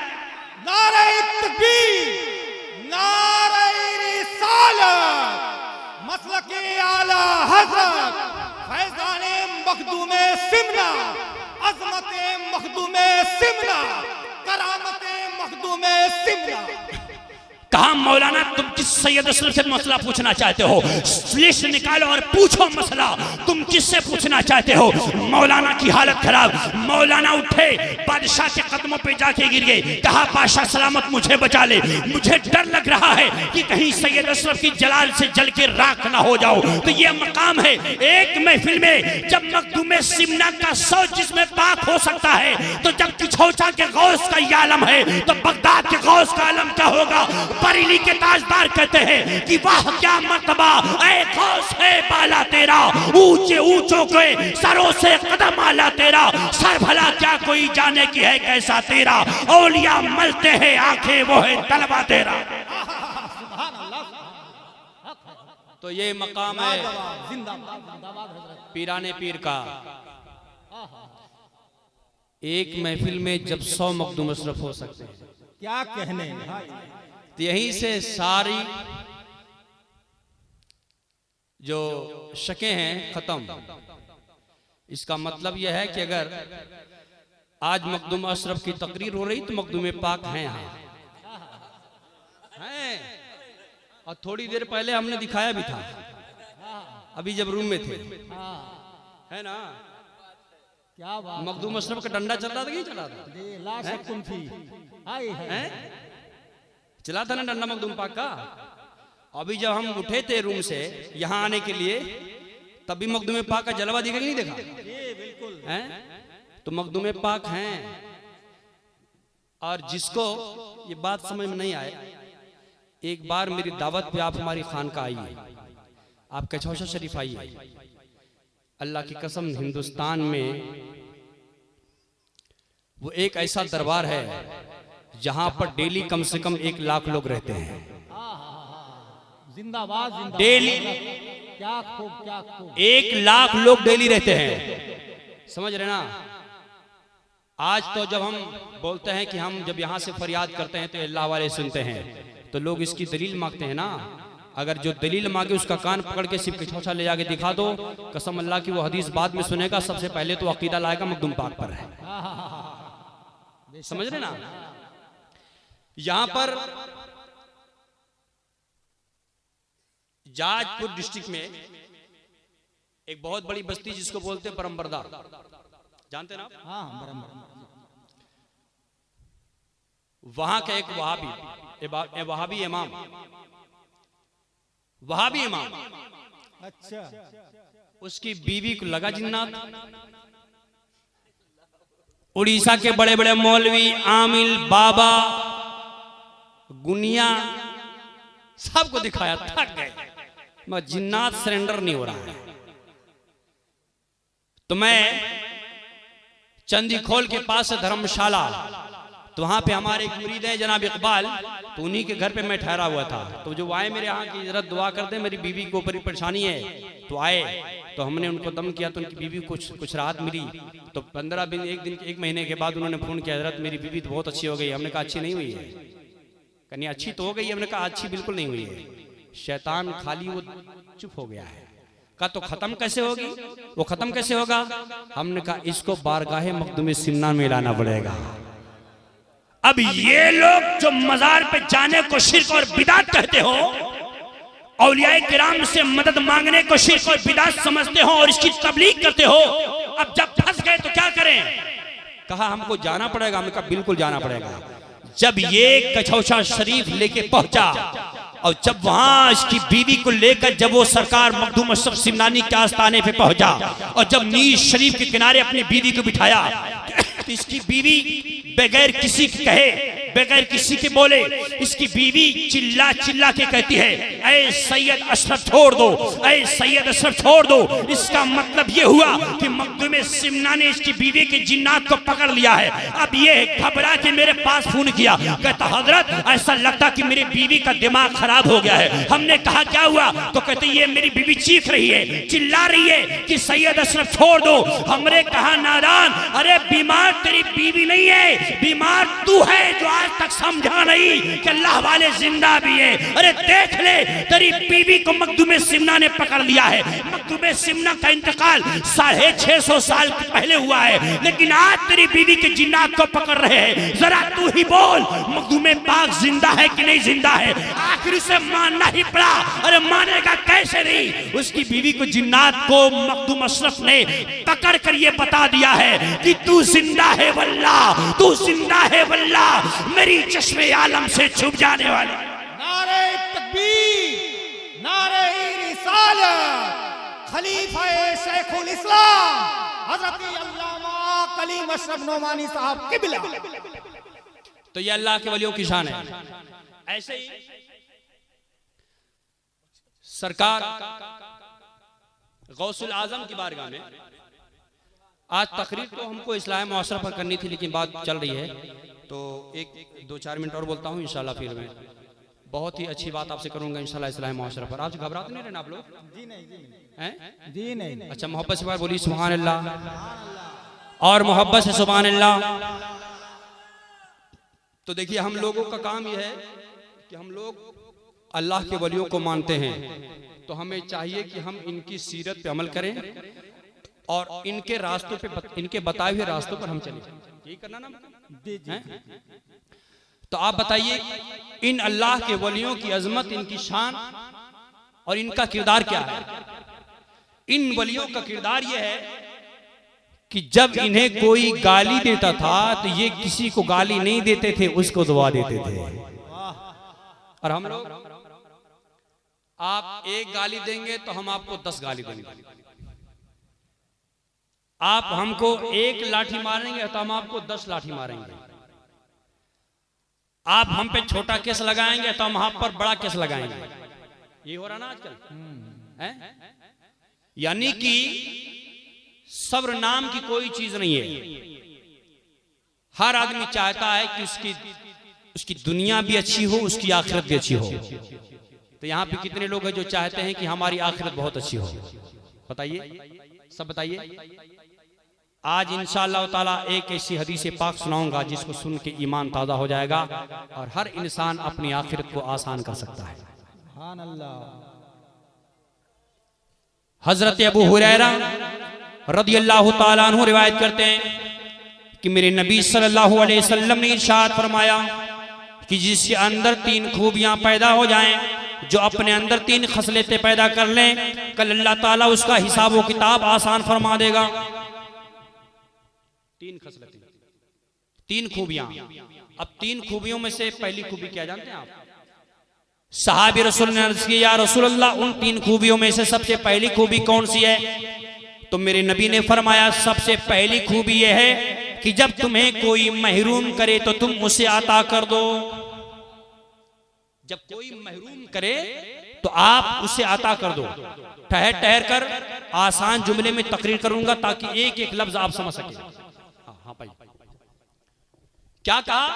Speaker 4: नारे तकबीर, नारे रिसालत, मसलके आला हजरत फैजाने मखदूमे सिमना, अजमते मखदूमे सिमना, करामते मखदूमे सिमना।
Speaker 3: कहा मौलाना तुम किस सैयद अशरफ से मसला पूछना चाहते हो? लिस्ट निकालो और पूछो मसला, तुम किससे पूछना चाहते हो? मौलाना की हालत खराब, मौलाना उठे, बादशाह के कदमों पे जाके गिर गए, कहा बादशाह सलामत मुझे बचा ले, मुझे डर लग रहा है कि कहीं सैयद अशरफ की जलाल से जल के राख ना हो जाओ। तो ये मकाम है एक महफिल में, जब मखदूमे सिमना का 100 जिसमें पाक हो सकता है, तो जब किछौछा के गौस का ये आलम है, तो बगदाद के गौस का आलम क्या होगा? बरेली के ताजदार कहते हैं कि वाह क्या मर्तबा ऐ गौस है बाला तेरा, ऊंचे ऊंचों के सरों से कदम आला तेरा, सर भला क्या कोई जाने की है कैसा तेरा, औलिया मलते हैं आंखें वो है तलवा तेरा। तो ये मकाम है पीराने पीर का। एक महफिल में जब 100 मखदूम अशरफ हो सकते हैं,
Speaker 4: क्या कहने।
Speaker 3: तो यहीं से सारी जो शकें हैं खत्म। इसका मतलब यह है कि अगर आज मखदूम अशरफ की तकरीर हो रही तो मखदूम पाक हैं यहाँ हैं, और थोड़ी देर पहले हमने दिखाया भी था, अभी जब रूम में थे, है ना?
Speaker 4: क्या बात।
Speaker 3: मखदूम अशरफ का डंडा चल रहा था कि नहीं चला था? चला था ना डंडा मखदूम पाक का। अभी जब हम उठे थे रूम से यहाँ आने के लिए, तभी मखदूम पाक का जलवा दिखा कि नहीं देखा?
Speaker 4: बिल्कुल
Speaker 3: हैं? तो मखदूम पाक हैं। और जिसको ये बात समझ में नहीं आए, एक बार मेरी दावत पे आप हमारी खानका आइए, आप कछौशा शरीफ आइए। अल्लाह की कसम हिंदुस्तान में वो एक ऐसा दरबार है जहां पर डेली कम से कम 1 लाख लोग रहते हैं।
Speaker 4: जिंदाबाद जिंदाबाद।
Speaker 3: डेली
Speaker 4: क्या खूब क्या खूब।
Speaker 3: 1 लाख लोग डेली रहते हैं, समझ रहे ना? आज तो जब हम बोलते हैं कि हम जब यहां से फरियाद करते हैं तो अल्लाह वाले सुनते हैं, तो लोग इसकी दलील मांगते हैं ना। अगर जो दलील मांगे उसका कान पकड़ के सिर्फ कछौछा ले जाके दिखा दो, कसम अल्लाह की वो हदीस बाद में सुनेगा, सबसे पहले तो अकीदा लाएगा मखदूम पाक पर है। समझ रहे ना? यहां पर जाजपुर डिस्ट्रिक्ट में एक बहुत बड़ी बस्ती जिसको बोलते हैं परमबरदा, जानते ना आप?
Speaker 4: हाँ,
Speaker 3: वहां का एक वहाबी इमाम, वहाबी इमाम,
Speaker 4: अच्छा,
Speaker 3: उसकी बीवी को लगा जिन्नात। उड़ीसा के बड़े बड़े मौलवी, आमिल, बाबा, गुनिया, सबको दिखाया, थक गए, मगर जिन्नात सरेंडर नहीं हो रहा है। तो मैं चंदी खोल के पास है धर्मशाला, तो वहां पे हमारे एक मुरीद है जनाब इकबाल, तो उन्हीं के घर पे मैं ठहरा हुआ था। तो जो आए मेरे यहाँ की जरा दुआ कर दे, मेरी बीवी को ऊपर परेशानी है। तो आए तो हमने उनको दम किया, तो उनकी बीवी को कुछ राहत मिली। तो 15 दिन, एक महीने के बाद उन्होंने फोन किया, हजरत मेरी बीवी तो बहुत अच्छी हो गई। हमने कहा अच्छी नहीं हुई है। कन्या अच्छी तो हो गई। हमने कहा अच्छी बिल्कुल नहीं हुई है, शैतान खाली वो चुप हो गया है। कहा तो खत्म कैसे होगी? वो खत्म कैसे होगा? हमने कहा इसको बारगाहे मखदूम सिमना में लाना पड़ेगा। अब ये लोग जो मजार पे जाने को शिर्क और बिदात कहते हो, औलियाए किराम से मदद मांगने को शिर्क और बिदात समझते हो और इसकी तबलीग करते हो, अब जब फंस गए तो क्या करें? कहा हमको जाना पड़ेगा। हमने कहा बिल्कुल जाना पड़ेगा। जब ये कछौछा शरीफ लेके पहुंचा और जब वहां इसकी बीवी को लेकर जब वो सरकार मखदूम अशरफ सिमनानी के आस्थाने पे पहुंचा और जब नीज शरीफ के किनारे अपनी बीवी को बिठाया, तो इसकी बीवी बगैर किसी के कहे, बगैर किसी के बोले, इसकी बीवी चिल्ला चिल्ला के कहती है, ऐ सैयद अशरफ छोड़ दो, ऐ सैयद अशरफ छोड़ दो। इसका मतलब ये हुआ कि मखदूम सिमना ने इसकी बीवी के जिन्नात को पकड़ लिया है। अब ये घबरा के मेरे पास फोन किया, कहता हजरत ऐसा लगता कि मेरी बीवी का दिमाग खराब हो गया है। हमने कहा क्या हुआ? तो कहते ये मेरी बीवी चीख रही है, चिल्ला रही है कि सैयद अशरफ छोड़ दो। हमने कहा नादान, अरे बीमार तेरी बीवी नहीं है, बीमार तू है जो आज तक समझा नहीं कि अल्लाह वाले जिंदा भी है। अरे देख ले, तेरी बीवी को मखदूम सिमना ने पकड़ लिया है। मखदूम सिमना का इंतकाल 650 साल पहले हुआ है, लेकिन आज तेरी बीवी के जिन्नात को पकड़ रहे हैं। जरा तू ही बोल, मखदूम पाक जिंदा है कि नहीं जिंदा है? आखिर उसे मानना ही पड़ा। अरे मानेगा कैसे नहीं? उसकी बीवी को जिन्नात को मखदूम अशरफ ने पकड़ कर ये बता दिया है कि तू जिंदा है वल्लाह, तू जिंदा है वल्लाह, मेरी चश्मे आलम से छुप जाने वाले।
Speaker 4: नारे तकबीर, नारे रिसालत, खलीफा शेखुल इस्लाम हजरत अल्लामा कलीम अशरफ नोमानी साहब किबला।
Speaker 3: तो ये अल्लाह के वलियों की शान है। ऐसे ही सरकार गौसुल आजम की बारगाह में आज तकरीर तो हमको इस्लाह मुआशरा पर करनी थी, लेकिन बात चल रही है तो एक 2-4 मिनट और बोलता हूँ इंशाल्लाह। फिर मैं बहुत ही अच्छी बात आपसे करूंगा इंशाल्लाह इस्लाह मुआशरा पर। आप घबराते नहीं रहना आप लोग?
Speaker 4: जी नहीं,
Speaker 3: हैं?
Speaker 4: जी नहीं।
Speaker 3: अच्छा, मोहब्बत से बार बोली सुभान अल्लाह और मोहब्बत से सुभान अल्लाह। तो देखिए, हम लोगों का काम यह है कि हम लोग अल्लाह के वलियों को मानते हैं, तो हमें चाहिए कि हम इनकी सीरत पे अमल करें और इनके रास्तों पे, इनके बताए हुए रास्तों पर हम चलें। यही करना ना? हैं? तो आप बताइए, इन अल्लाह के वलियों की अजमत, इनकी शान और इनका किरदार क्या है? इन वलियों का किरदार यह है कि जब इन्हें कोई गाली देता था तो ये किसी को गाली नहीं देते थे, उसको दुआ देते थे। और हम लोग, आप एक गाली देंगे तो हम आपको 10 गाली देंगे। आप हमको एक लाठी मारेंगे तो हम आपको 10 लाठी मारेंगे। आप हम पे छोटा केस लगाएंगे तो हम आप पर बड़ा केस लगाएंगे। ये हो रहा ना आजकल, है? यानी कि सब्र नाम की कोई चीज नहीं है। हर आदमी चाहता है कि उसकी दुनिया भी अच्छी हो, उसकी आखिरत भी अच्छी हो। तो यहाँ पे कितने लोग हैं जो चाहते हैं कि हमारी आखिरत बहुत अच्छी हो? बताइए, सब बताइए। आज इंशाअल्लाह ताला एक ऐसी हदीस पाक सुनाऊंगा जिसको सुन के ईमान ताज़ा हो जाएगा और हर इंसान अपनी आखिरत को आसान कर सकता है।
Speaker 4: सुभान अल्लाह।
Speaker 3: हजरत अबू हुरैरा रदियल्लाहु ताला अन्हु रिवायत करते हैं कि मेरे नबी सल्लल्लाहु अलैहि वसल्लम ने इरशाद फरमाया कि जिसके अंदर 3 खूबियां पैदा हो जाएं, जो अपने अंदर 3 खसलतें पैदा कर लें, कल अल्लाह ताला उसका हिसाब व किताब आसान फरमा देगा। 3 खसलतें, 3 खूबियां। अब 3 खूबियों में से पहली खूबी क्या जानते हैं आप? सहाबी रसूल ने अर्ज किया, या रसूल अल्लाह, उन 3 खूबियों में से सबसे पहली खूबी कौन सी है? तो मेरे नबी ने फरमाया, सबसे पहली खूबी यह है कि जब तुम्हें कोई महरूम करे तो तुम उसे अता कर दो। जब कोई महरूम करे तो आप उसे अता कर दो। ठहर ठहर कर आसान जुमले में तकरीर करूंगा ताकि एक एक लफ्ज आप समझ सके। हाँ भाई, क्या कहा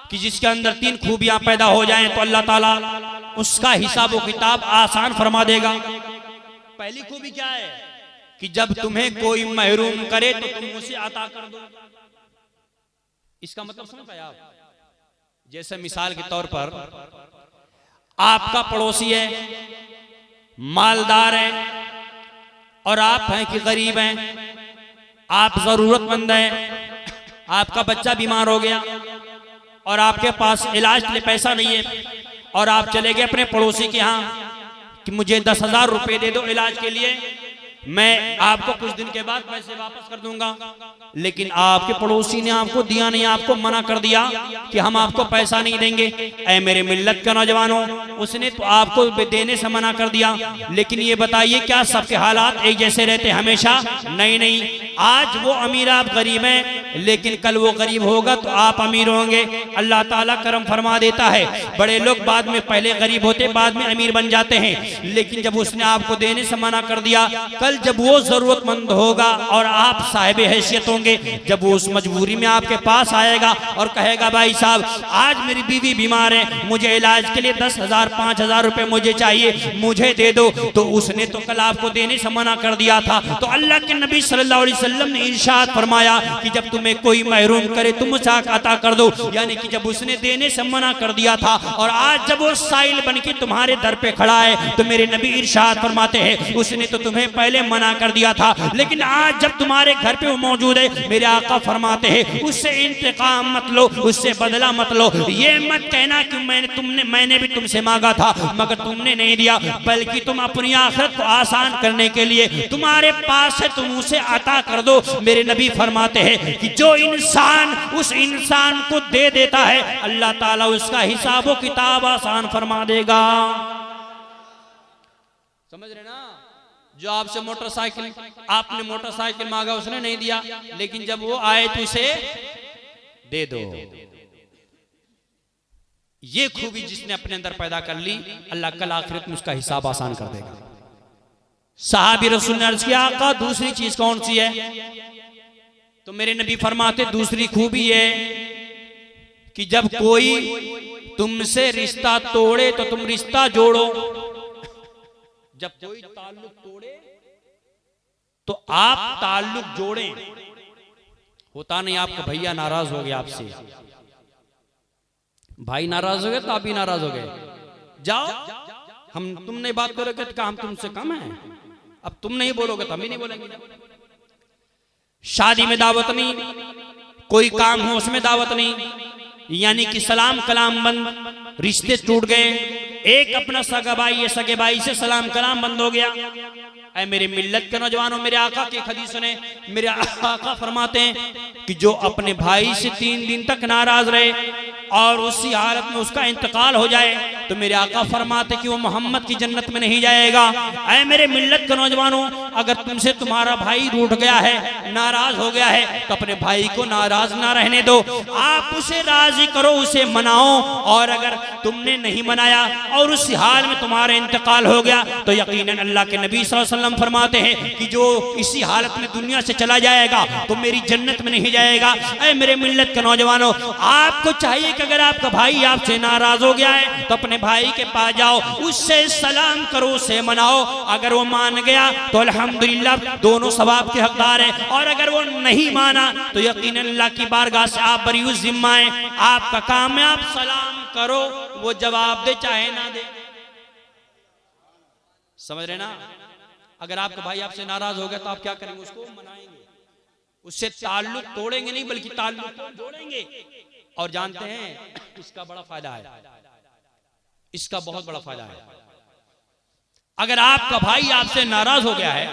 Speaker 3: कि जिसके अंदर 3 खूबियां पैदा हो जाएं तो अल्लाह ताला उसका हिसाब व किताब आसान फरमा देगा। पहली खूबी क्या है कि जब तुम्हें कोई महरूम करे तो तुम उसे अता कर दो। इसका मतलब समझ पाए आप? जैसे मिसाल के तौर पर आपका पड़ोसी है, मालदार है और आप हैं कि गरीब हैं, आप जरूरतमंद हैं, आपका बच्चा बीमार हो गया और आपके पास इलाज के लिए पैसा नहीं है और आप चले गए अपने पड़ोसी के यहाँ कि मुझे 10,000 रुपए दे दो इलाज के लिए, मैं आपको कुछ दिन के बाद पैसे वापस कर दूंगा। लेकिन आपके पड़ोसी ने आपको दिया नहीं, आपको मना कर दिया कि हम आपको पैसा नहीं देंगे। ऐ मेरे मिल्लत के नौजवानों, उसने तो आपको देने से मना कर दिया। लेकिन ये बताइए, क्या सबके हालात एक जैसे रहते हमेशा? नहीं नहीं। आज वो अमीर, आप गरीब हैं, लेकिन कल वो गरीब होगा तो आप अमीर होंगे। अल्लाह ताला करम फरमा देता है। बड़े लोग बाद में पहले गरीब होते, बाद में अमीर बन जाते हैं। लेकिन जब उसने आपको देने से मना कर दिया, कल जब वो जरूरतमंद होगा और आप साहिब हैसियत होंगे, जब वो उस मजबूरी में आपके पास आएगा और कहेगा भाई साहब आज मेरी बीवी बीमार है, मुझे इलाज के लिए 10,000 5,000 रुपए मुझे चाहिए, मुझे दे दो, तो उसने तो कल आपको देने से मना कर दिया था। तो अल्लाह के नबी सल्लल्लाहु अलैहि वसल्लम वसल्लम ने इरशाद फरमाया कि जब तुम्हें कोई महरूम करे तुम उसे अता कर दो, यानी कि जब उसने देने से मना कर दिया था और आज जब वो साइल बन के तुम्हारे दर पे खड़ा है तो मेरे नबी इरशाद फरमाते हैं उसने तो तुम्हें पहले मना कर दिया था, लेकिन आज जब तुम्हारे घर पे वो मौजूद है, मेरे आका फरमाते हैं उससे इंतकाम मत लो, उससे बदला मत लो। ये मत कहना कि मैंने भी तुमसे मांगा था मगर तुमने नहीं दिया, बल्कि तुम अपनी आखिरत को आसान करने के लिए तुम्हारे पास है तुम उसे अता कर दो। मेरे नबी फरमाते हैं कि जो इंसान उस इंसान को दे देता है अल्लाह ताला उसका हिसाब व किताब आसान फरमा देगा। समझ रहे ना? जो आपसे मोटरसाइकिल, आपने मोटरसाइकिल मांगा उसने नहीं दिया, लेकिन जब वो आए तो उसे दे दो। ये खूबी जिसने अपने अंदर पैदा कर ली अल्लाह कल आखिरत में उसका हिसाब आसान कर देगा। साहबी रसूल ने अर्ज किया आका दूसरी चीज कौन सी है? तो मेरे नबी फरमाते दूसरी खूबी है कि जब कोई तुमसे रिश्ता तोड़े तो तुम रिश्ता जोड़ो। जब कोई ताल्लुक तोड़े तो आप ताल्लुक जोड़ें। होता नहीं आपका भैया नाराज हो गया आपसे, भाई नाराज हो गए तो आप भी नाराज हो गए, जाओ तुम नहीं बात करोगे तो हम तुमसे कम है, अब तुम नहीं बोलोगे तो हम भी नहीं बोलेंगे। शादी में दावत नहीं, कोई काम हो उसमें दावत नहीं, यानी कि सलाम कलाम बंद, रिश्ते टूट गए। एक अपना सगा भाई है, सगे भाई से सलाम कलाम बंद हो गया। ऐ मेरे मिल्लत के नौजवानों, मेरे आका की हदीस सुने। मेरे आका फरमाते हैं कि जो अपने भाई से 3 दिन तक नाराज रहे और उसी हालत में उसका इंतकाल हो जाए तो मेरे आका फरमाते कि वो मोहम्मद की जन्नत में नहीं जाएगा। ऐ मेरे मिल्लत के नौजवानों, अगर तुमसे तुम्हारा भाई रूठ गया है, नाराज हो गया है, तो अपने भाई को नाराज ना रहने दो, आप उसे राजी करो, उसे मनाओ। और अगर तुमने नहीं मनाया और उस हाल में तुम्हारा इंतकाल हो गया तो यकीनन अल्लाह के नबी सल्लल्लाहु अलैहि वसल्लम फरमाते हैं कि जो इसी हालत में दुनिया से चला जाएगा तो मेरी जन्नत में नहीं जाएगा। ऐ मेरे मिल्लत के नौजवानों, आपको चाहिए कि अगर आपका भाई आपसे नाराज हो गया है तो अपने भाई के पास जाओ, उससे सलाम करो, उसे मनाओ। अगर वो मान गया तो अल्हम्दुलिल्लाह दोनों सवाब के हकदार हैं, और अगर वो नहीं माना तो यकीनन अल्लाह की बारगाह से आप बरी जिम्मा है, आपका काम है आप सलाम करो, वो जवाब दे चाहे ना दे। समझ रहे ना? अगर आपका भाई आपसे नाराज हो गया तो आप क्या करेंगे? उसको मनाएंगे, उससे ताल्लुक तोड़ेंगे नहीं बल्कि ताल्लुक जोड़ेंगे। और जानते हैं इसका बड़ा फायदा है, इसका बहुत बड़ा फायदा है। अगर आपका भाई आपसे नाराज हो गया है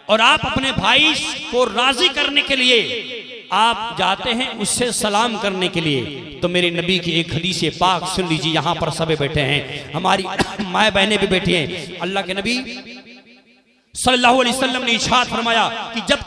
Speaker 3: और आप अपने भाई को राजी करने के लिए आप जाते हैं उससे सलाम करने के लिए, तो मेरे नबी की एक हदीस पाक सुन लीजिए। यहां पर सब बैठे हैं, हमारी माए बहनें भी बैठी हैं। अल्लाह के नबी सल्लल्लाहु अलैहि वसल्लम ने इरशाद फरमाया कि जब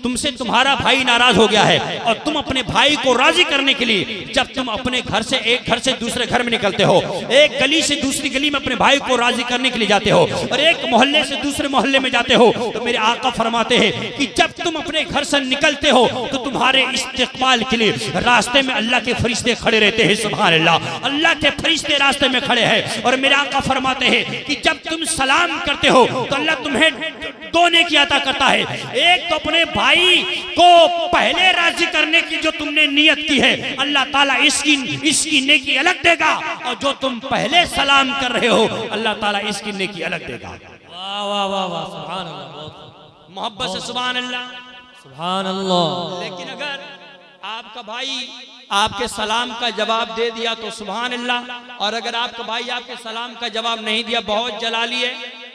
Speaker 3: तुमसे तुम्हारा भाई नाराज हो गया है और तुम अपने भाई को राजी करने के लिए, जब तुम अपने घर से एक घर से दूसरे घर में निकलते हो, एक गली से दूसरी गली में अपने भाई को राजी करने के लिए जाते हो, और एक मोहल्ले से दूसरे मोहल्ले में जाते हो, तो मेरे आका फरमाते हैं कि जब तुम अपने घर से निकलते हो तो तुम्हारे इस्तिकबाल के लिए रास्ते में अल्लाह के फरिश्ते खड़े रहते हैं। सुभान अल्लाह, अल्लाह के फरिश्ते रास्ते में खड़े हैं। और मेरे आका फरमाते हैं कि जब तुम सलाम करते हो तो अल्लाह तुम्हें 2 नेकी अता करता है। एक तो अपने भाई को पहले राजी करने की जो तुमने नियत की है, अल्लाह ताला इसकी नेकी अलग देगा, और जो तुम पहले सलाम कर रहे हो अल्लाह ताला इसकी नेकी अलग देगा।
Speaker 2: वाह वाह वाह वाह, सुभान अल्लाह,
Speaker 3: मोहब्बत से सुभान अल्लाह,
Speaker 2: सुभान अल्लाह।
Speaker 3: लेकिन अगर आपका भाई आपके सलाम का जवाब दे दिया तो सुभान अल्लाह, और अगर आपका भाई आपके सलाम का जवाब नहीं दिया, बहुत जलाली है,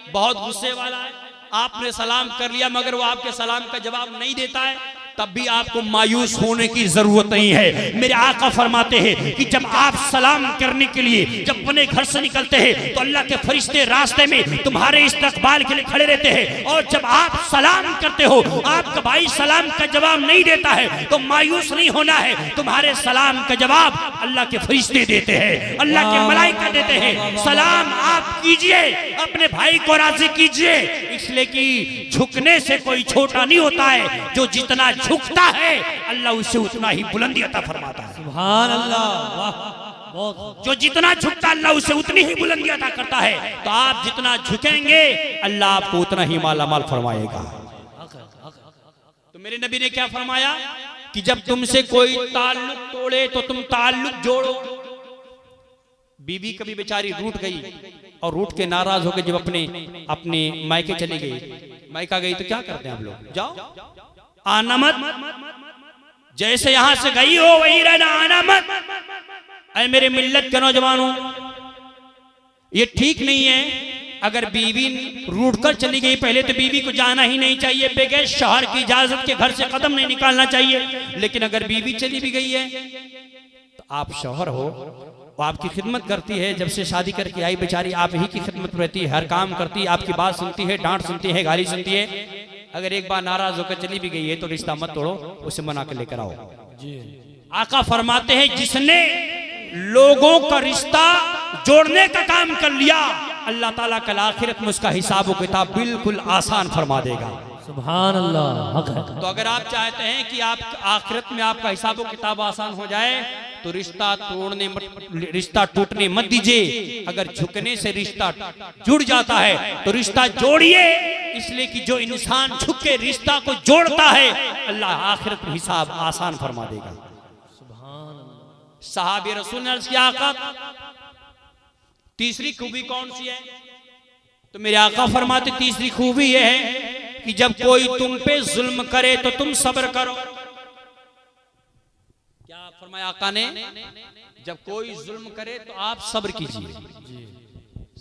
Speaker 3: बहुत गुस्से वाला है, आपने सलाम कर लिया मगर वो आपके सलाम का जवाब नहीं देता है, तब भी आपको मायूस होने की जरूरत नहीं है। मेरे आका फरमाते हैं कि जब आप सलाम करने के लिए जब अपने घर से निकलते हैं तो अल्लाह के फरिश्ते रास्ते में तुम्हारे इस्तकबाल के लिए खड़े रहते हैं, और जब आप सलाम करते हो आपका भाई सलाम का जवाब नहीं देता है तो मायूस नहीं होना है, तुम्हारे सलाम का जवाब अल्लाह के फरिश्ते देते हैं, अल्लाह के मलाइका देते हैं। सलाम आप कीजिए, अपने भाई को राजी कीजिए, इसलिए कि झुकने से कोई छोटा नहीं होता है, जो जितना झुकता है अल्लाह उससे उतना ही बुलंदी अता फरमाता है।
Speaker 2: सुभान अल्लाह, वाह, बहुत।
Speaker 3: जो जितना झुकता अल्लाह उससे उतनी ही बुलंदी अता करता है। तो आप जितना झुकेंगे अल्लाह आपको उतना ही माला माल फरमाएगा। मेरे नबी ने क्या फरमाया कि जब तुमसे कोई ताल्लुक तोड़े तो तुम ताल्लुक जोड़ो। बीवी कभी बेचारी रूठ गई और रूठ के नाराज होकर जब अपने मायके चली गई, मायका गई तो क्या करते हैं हम लोग, जाओ आना मत, जैसे यहां से गई हो वही रहना, आना मत। अरे मेरे मिल्लत के नौजवानों, ये ठीक नहीं है। अगर बीवी रूठ कर चली गई, पहले तो बीवी को जाना ही नहीं चाहिए, बगैर शौहर की इजाजत के घर से कदम नहीं निकालना चाहिए। लेकिन अगर बीवी चली भी गई है तो आप शौहर हो, वो आपकी खिदमत करती है, जब से शादी करके आई बेचारी आप ही की खिदमत रहती है, हर काम करती है, आपकी बात सुनती है, डांट सुनती है, गाली सुनती है। अगर एक बार नाराज होकर चली भी गई है तो रिश्ता मत तोड़ो, उसे मना कर लेकर आओ। आका फरमाते हैं जिसने लोगों का रिश्ता जोड़ने का काम कर लिया, अल्लाह ताला कल आखिरत में उसका हिसाब व किताब बिल्कुल आसान फरमा देगा।
Speaker 2: सुभान अल्लाह, हक है।
Speaker 3: तो अगर आप चाहते हैं कि आप आखिरत में आपका हिसाब व किताब आसान हो जाए तो रिश्ता टूटने मत दीजिए। अगर झुकने से रिश्ता जुड़ जाता है तो रिश्ता जोड़िए, इसलिए कि जो इंसान झुक के रिश्ता को जोड़ता है अल्लाह आखिरत में हिसाब आसान फरमा देगा। सहाबी रसूल ने अर्ज़ किया आका तीसरी खूबी कौन सी है? तो मेरे आका फरमाते तीसरी खूबी यह है कि जब कोई तुम पे जुल्म करे तो तुम सब्र करो। क्या फरमाया आका ने? जब कोई जुल्म करे तो आप सब्र कीजिए।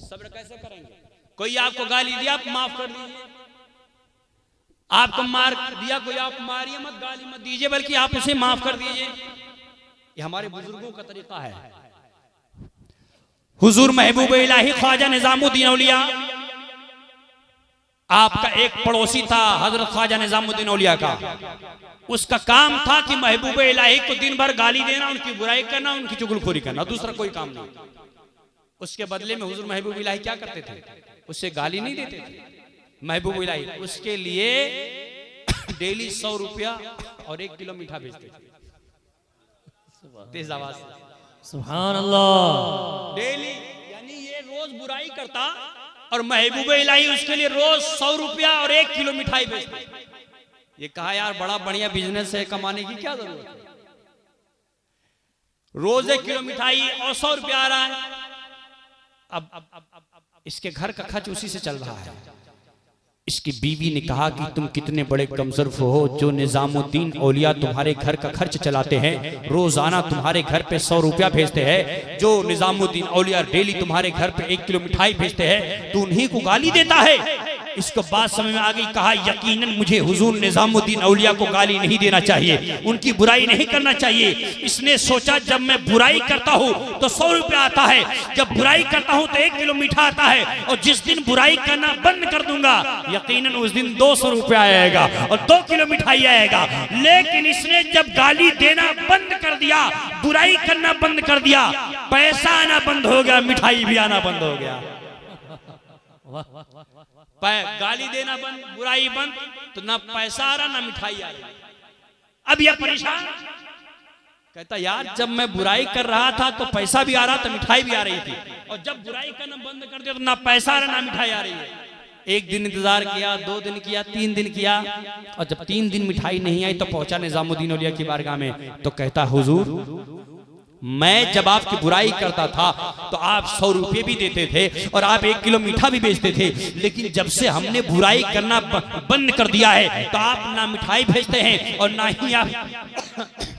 Speaker 3: सब्र कैसे करेंगे? कोई आपको गाली दिया आप माफ कर दीजिए, आपको मार दिया कोई आप मारिए मत, गाली मत दीजिए, बल्कि आप उसे माफ कर दीजिए। ये हमारे बुजुर्गों का तरीका है। हुजूर महबूब इलाही ख्वाजा निजामुद्दीन औलिया, आपका एक पड़ोसी था हजरत ख्वाजा निजामुद्दीन औलिया का, उसका काम था कि महबूब इलाही को दिन भर गाली देना, उनकी बुराई करना, उनकी चुगलखोरी करना, दूसरा कोई काम नहीं। उसके बदले में हुजूर महबूब इलाही क्या करते थे? उससे गाली नहीं देते थे। महबूब इलाही उसके लिए डेली 100 रुपया और 1 किलो मीठा भेजते थे। तेज आवाज,
Speaker 2: सुभान अल्लाह।
Speaker 3: डेली, यानी ये रोज बुराई करता और महबूब इलाही उसके लिए रोज 100 रुपया और 1 किलो मिठाई भेजते। ये कहा यार बड़ा बढ़िया बिजनेस है, कमाने की क्या जरूरत है, रोज 1 किलो मिठाई और 100 रुपया आ रहा है। अब इसके घर का खर्च उसी से चल रहा है। इसकी बीवी ने कहा कि तुम कितने बड़े कमजोर हो, जो निजामुद्दीन औलिया तुम्हारे घर का खर्च चलाते हैं, रोजाना तुम्हारे घर पे 100 रुपया भेजते हैं, जो निजामुद्दीन औलिया डेली तुम्हारे घर पे 1 किलो मिठाई भेजते हैं, तू उन्हीं को गाली देता है। इसको बात समझ में आ गई। कहा यकीनन मुझे हुजूर निजामुद्दीन औलिया को गाली नहीं देना चाहिए, उनकी बुराई नहीं करना चाहिए। इसने सोचा जब मैं बुराई करता हूँ तो 100 रुपया आता है, जब बुराई करता हूँ तो 1 किलो मीठा आता है, और जिस दिन बुराई करना बंद कर दूंगा यकीनन उस दिन 200 रुपया आएगा और 2 किलो मिठाई आएगा। लेकिन इसने जब गाली देना बंद कर दिया, बुराई करना बंद कर दिया, पैसा आना बंद हो गया, मिठाई भी आना बंद हो गया। गाली देना बंद, बुराई बंद, तो ना पैसा आ रहा ना मिठाई आ रही। अब यह परेशान कहता यार जब मैं बुराई कर रहा था तो पैसा भी आ रहा था, मिठाई भी आ रही थी, और जब बुराई करना बंद कर दिया तो ना पैसा आ रहा ना मिठाई आ रही है। एक दिन इंतजार किया, 2 दिन किया, 3 दिन किया, और जब 3 दिन मिठाई नहीं आई तो पहुंचा निजामुद्दीन औलिया की बारगाह में। तो कहता हुजूर मैं जब आपकी बुराई करता था तो आप 100 रुपये भी देते थे और आप 1 किलो मीठा भी बेचते थे, लेकिन जब से हमने बुराई करना बंद कर दिया है तो आप ना मिठाई भेजते हैं और ना ही आप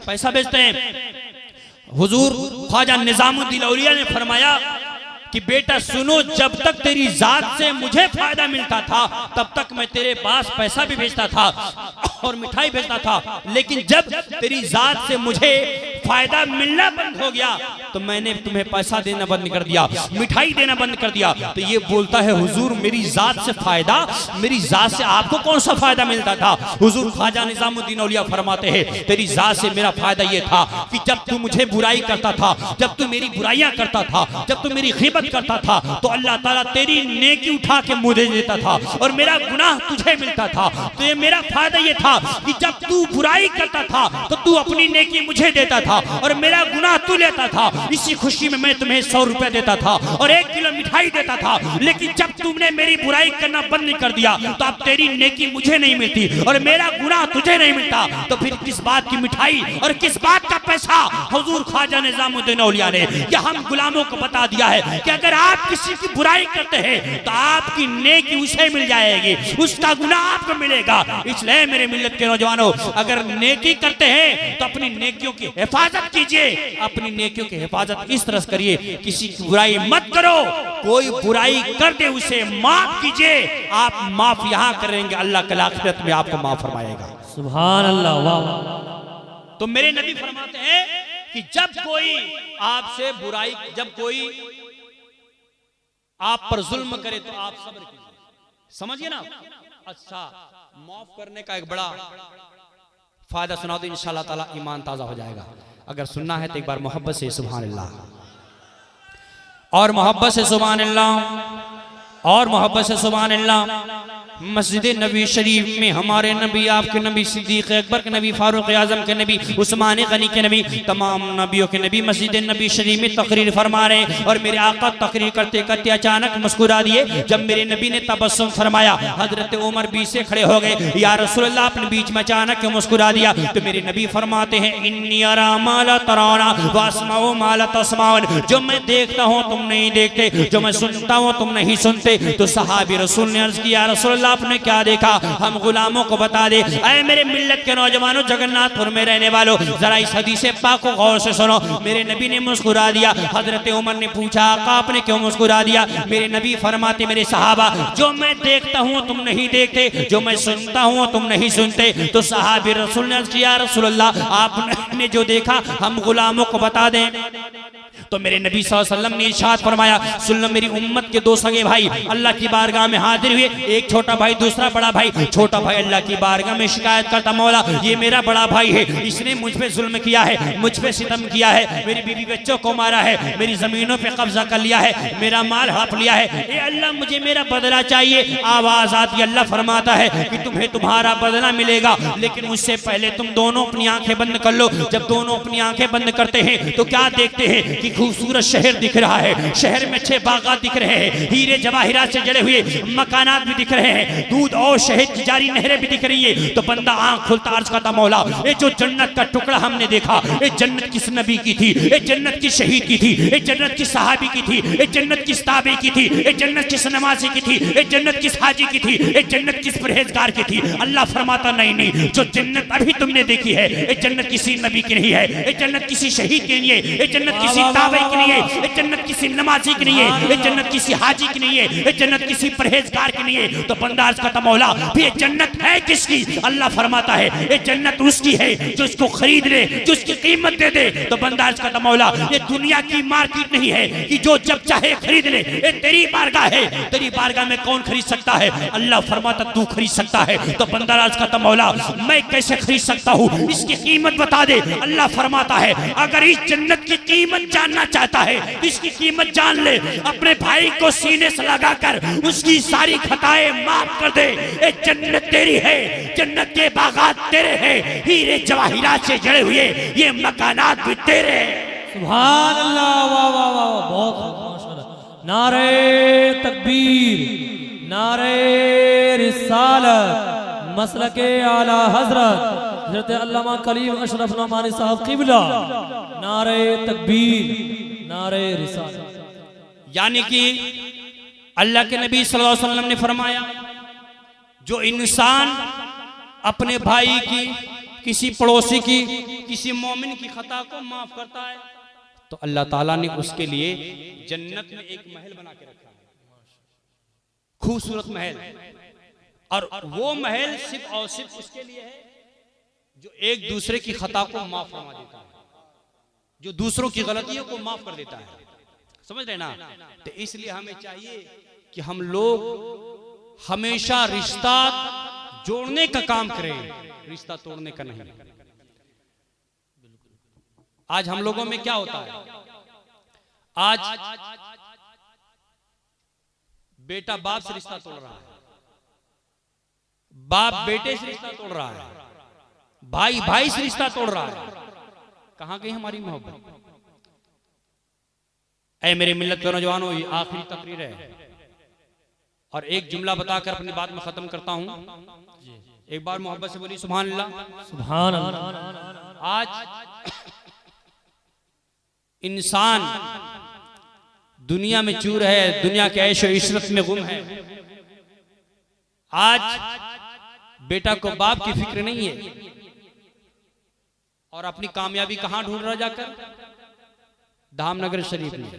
Speaker 3: पैसा भेजते हैं। हुजूर ख्वाजा निजामुद्दीन औलिया ने फरमाया कि बेटा सुनो, जब तक तेरी जात से मुझे फायदा मिलता था तब तक मैं तेरे पास पैसा भी भेजता था और मिठाई भेजता था, लेकिन जब तेरी जात से मुझे फायदा मिलना बंद हो गया तो मैंने तुम्हें पैसा देना बंद कर दिया, मिठाई देना बंद कर दिया। तो ये बोलता है हुजूर मेरी जात से फायदा, मेरी जात से आपको कौन सा फायदा मिलता था? हुजूर ख्वाजा निजामुद्दीन औलिया फरमाते हैं तेरी जात से मेरा फायदा ये था कि जब तू मुझे बुराई करता था, जब तू मेरी बुराइयां करता था, जब तू मेरी खिदमत करता था तो अल्लाह ताला तेरी नेकी उठा के मुझे देता था और मेरा गुनाह तुझे मिलता था। तो ये मेरा फायदा ये था कि जब तू बुराई करता था तो तू अपनी नेकी मुझे देता था और मेरा गुनाह तू लेता था। इसी खुशी में मैं तुम्हें 100 रुपए देता था और 1 किलो मिठाई देता था, लेकिन जब तुमने मेरी बुराई करना बंद नहीं कर दिया तो अब तेरी नेकी मुझे नहीं मिलती और मेरा गुनाह तुझे नहीं मिलता, तो फिर किस बात की मिठाई और किस बात का पैसा। हुजूर ख्वाजा निजामुद्दीन औलिया ने या हम गुलामों को बता दिया है कि अगर आप किसी की बुराई करते हैं तो आपकी नेकी उसे मिल जाएगी, उसका गुनाह आपको मिलेगा। इसलिए मेरे मिल्लत के नौजवानों, अगर नेकी करते हैं तो अपनी नेकियों की हिफाजत कीजिए, अपनी नेकियों की हिफाजत इस तरह करिए, किसी की बुराई मत करो, कोई बुराई कर दे उसे माफ कीजिए। आप माफ यहां करेंगे, अल्लाह कल आखिरत में आपको माफ फरमाएगा।
Speaker 5: सुभान अल्लाह। वाह।
Speaker 3: तो मेरे नबी फरमाते हैं कि जब कोई आपसे बुराई, जब कोई आप पर जुल्म करे तो आप सब्र कीजिए। समझिए ना। अच्छा, माफ करने का एक बड़ा फायदा सुना दो, इंशाअल्लाह ताला ईमान ताजा हो जाएगा। अगर सुनना है तो एक बार मोहब्बत से सुभान अल्लाह, और मोहब्बत से सुभान अल्लाह, और मोहब्बत से सुभान अल्लाह। मस्जिद नबी शरीफ में हमारे नबी, आपके नबी, सिद्दीक अकबर के नबी, फारूक आजम के नबी, उस्मान गनी के नबी, तमाम नबियों के नबी मस्जिद नबी शरीफ में तकरीर फरमा रहे। और मेरे आका तकरीर करते करते अचानक मुस्कुरा दिए। जब मेरे नबी ने तबस्सुम फरमाया, हजरत उमर बीच से खड़े हो गए, या रसूलल्लाह अपने बीच में अचानक क्यों मुस्कुरा दिया? तो मेरे नबी फरमाते हैं, इन्नी अरा मा ला तराना व अस्माउ मा ला तस्माउन, जो मैं देखता हूँ तुम नहीं देखते, जो मैं सुनता हूँ तुम नहीं सुनते। तो सहाबी रसूल ने अर्ज किया, रसूलल्लाह आपने क्या देखा? हम गुलामों को बता दे। ऐ मेरे मिल्लत के नौजवानों, जगन्नाथपुर में रहने वालों, जरा इस हदीस पाक को गौर से सुनो। मेरे नबी ने मुस्कुरा दिया। हजरत उमर ने पूछा, आका आपने क्यों मुस्कुरा दिया? मेरे नबी फरमाते, मेरे सहाबा, जो मैं देखता हूँ तुम नहीं देखते, जो मैं सुनता हूँ तुम नहीं सुनते। तो सहाबी रसूल ने अर्ज किया, रसूलल्लाह आपने जो देखा हम गुलामों को बता दें। तो मेरे नबी सल्लल्लाहु अलैहि वसल्लम ने इरशाद फरमाया, सुन लो मेरी उम्मत के 2 सगे भाई अल्लाह की बारगाह में हाजिर हुए, एक छोटा भाई दूसरा बड़ा भाई। छोटा भाई अल्लाह की बारगाह में शिकायत करता, मौला ये मेरा बड़ा भाई है, इसने मुझ पे जुल्म किया है, मुझ पे सितम किया है, मेरी बीवी बच्चों को मारा है, मेरी जमीनों पे कब्जा कर लिया है, मेरा माल हड़प लिया है, ए अल्लाह मुझे मेरा बदला चाहिए। आवाज आती, अल्लाह फरमाता है कि तुम्हें तुम्हारा बदला मिलेगा, लेकिन उससे पहले तुम दोनों अपनी आंखें बंद कर लो। जब दोनों अपनी आंखें बंद करते हैं तो क्या देखते हैं कि खूबसूरत शहर दिख रहा है, शहर में अच्छे बागात दिख रहे हैं, हीरे जवाहिरात से जड़े हुए मकानात भी दिख रहे हैं, दूध और शहद की जारी नहरें भी दिख रही है। तो बंदा आंख खुलता अर्ज करता, मौला ये जो जन्नत का टुकड़ा हमने देखा, ये जन्नत किस नबी की थी, ये जन्नत किस शहीद की थी, ये जन्नत किस सहाबी की थी, ये जन्नत किस ताबी की थी, ये जन्नत किस नमाजी की थी, ये जन्नत किस हाजी की थी, ये जन्नत किस परहेजगार की थी। अल्लाह फरमाता, नहीं नहीं, जो जन्नत अभी तुमने देखी है ये जन्नत किसी नबी की नहीं है, ये जन्नत किसी शहीद की नहीं है, ये जन्नत किसी ताबी की नहीं है, ये जन्नत किसी नमाजी की नहीं है, ये जन्नत किसी हाजी की नहीं है, ये जन्नत किसी परहेजगार की नहीं है। तो बंदा अर्ज करता, मौला ये जन्नत है किसकी? अल्लाह फरमाता है ये जन्नत उसकी है जो इसको खरीद ले, जो इसकी कीमत दे दे। तो बंदा अर्ज करता, मौला ये दुनिया की मार्केट नहीं है कि जो जब चाहे खरीद ले, ये तेरी बारगाह है, तेरी बारगाह में कौन खरीद सकता है? अल्लाह फरमाता, तू खरीद सकता है। तो बंदा अर्ज करता, मौला मैं कैसे खरीद सकता हूँ, इसकी कीमत बता दे। अल्लाह फरमाता है, अगर इस जन्नत की कीमत जानना चाहता है, इसकी कीमत जान ले, अपने भाई को सीने से लगाकर उसकी सारी खताएं माफ कर दे। ये जन्नत तेरी है, जन्नत के बागात तेरे हैं, हीरे जवाहिरात से जड़े हुए ये मकानात भी तेरे हैं।
Speaker 5: सुभान अल्लाह। वाह वाह वाह, बहुत माशाअल्लाह। नारे तकबीर, नारे रिसालत, मसलके आला हजरत हजरत अल्लामा कलीम अशरफ नमानी साहब क़िबला। नारे तकबीर, नारे रिसालत।
Speaker 3: यानी कि अल्लाह के नबी सल्लल्लाहु अलैहि वसल्लम ने फरमाया, जो इंसान अपने भाई की, किसी पड़ोसी की, किसी मोमिन की खता को माफ करता है तो अल्लाह ताला ने उसके लिए जन्नत में एक महल बना के रखा है, खूबसूरत महल। और वो महल सिर्फ और सिर्फ उसके लिए है जो एक दूसरे की खता को माफ फरमा देता है, जो दूसरों की गलतियों को माफ कर देता है। समझ रहे ना? तो इसलिए हमें चाहिए कि हम लोग हमेशा रिश्ता जोड़ने का काम करें, रिश्ता तोड़ने का नहीं। आज हम लोगों में क्या होता है, आज बेटा बाप से रिश्ता तोड़ रहा है, बाप बेटे से रिश्ता तोड़ रहा है, भाई भाई से रिश्ता तोड़ रहा है। कहां गई हमारी मोहब्बत? ऐ मेरे मिल्लत के नौजवानों, ये आखिरी तकरीर है और एक जुमला बताकर अपनी बात में खत्म करता हूं। एक बार मोहब्बत से बोली सुभान अल्लाह।
Speaker 5: सुभान अल्लाह।
Speaker 3: आज इंसान दुनिया में चूर है, दुनिया के ऐशो इशरत में गुम है। आज बेटा को बाप की फिक्र नहीं है और अपनी कामयाबी कहां ढूंढ रहा जाकर? धामनगर शरीफ में,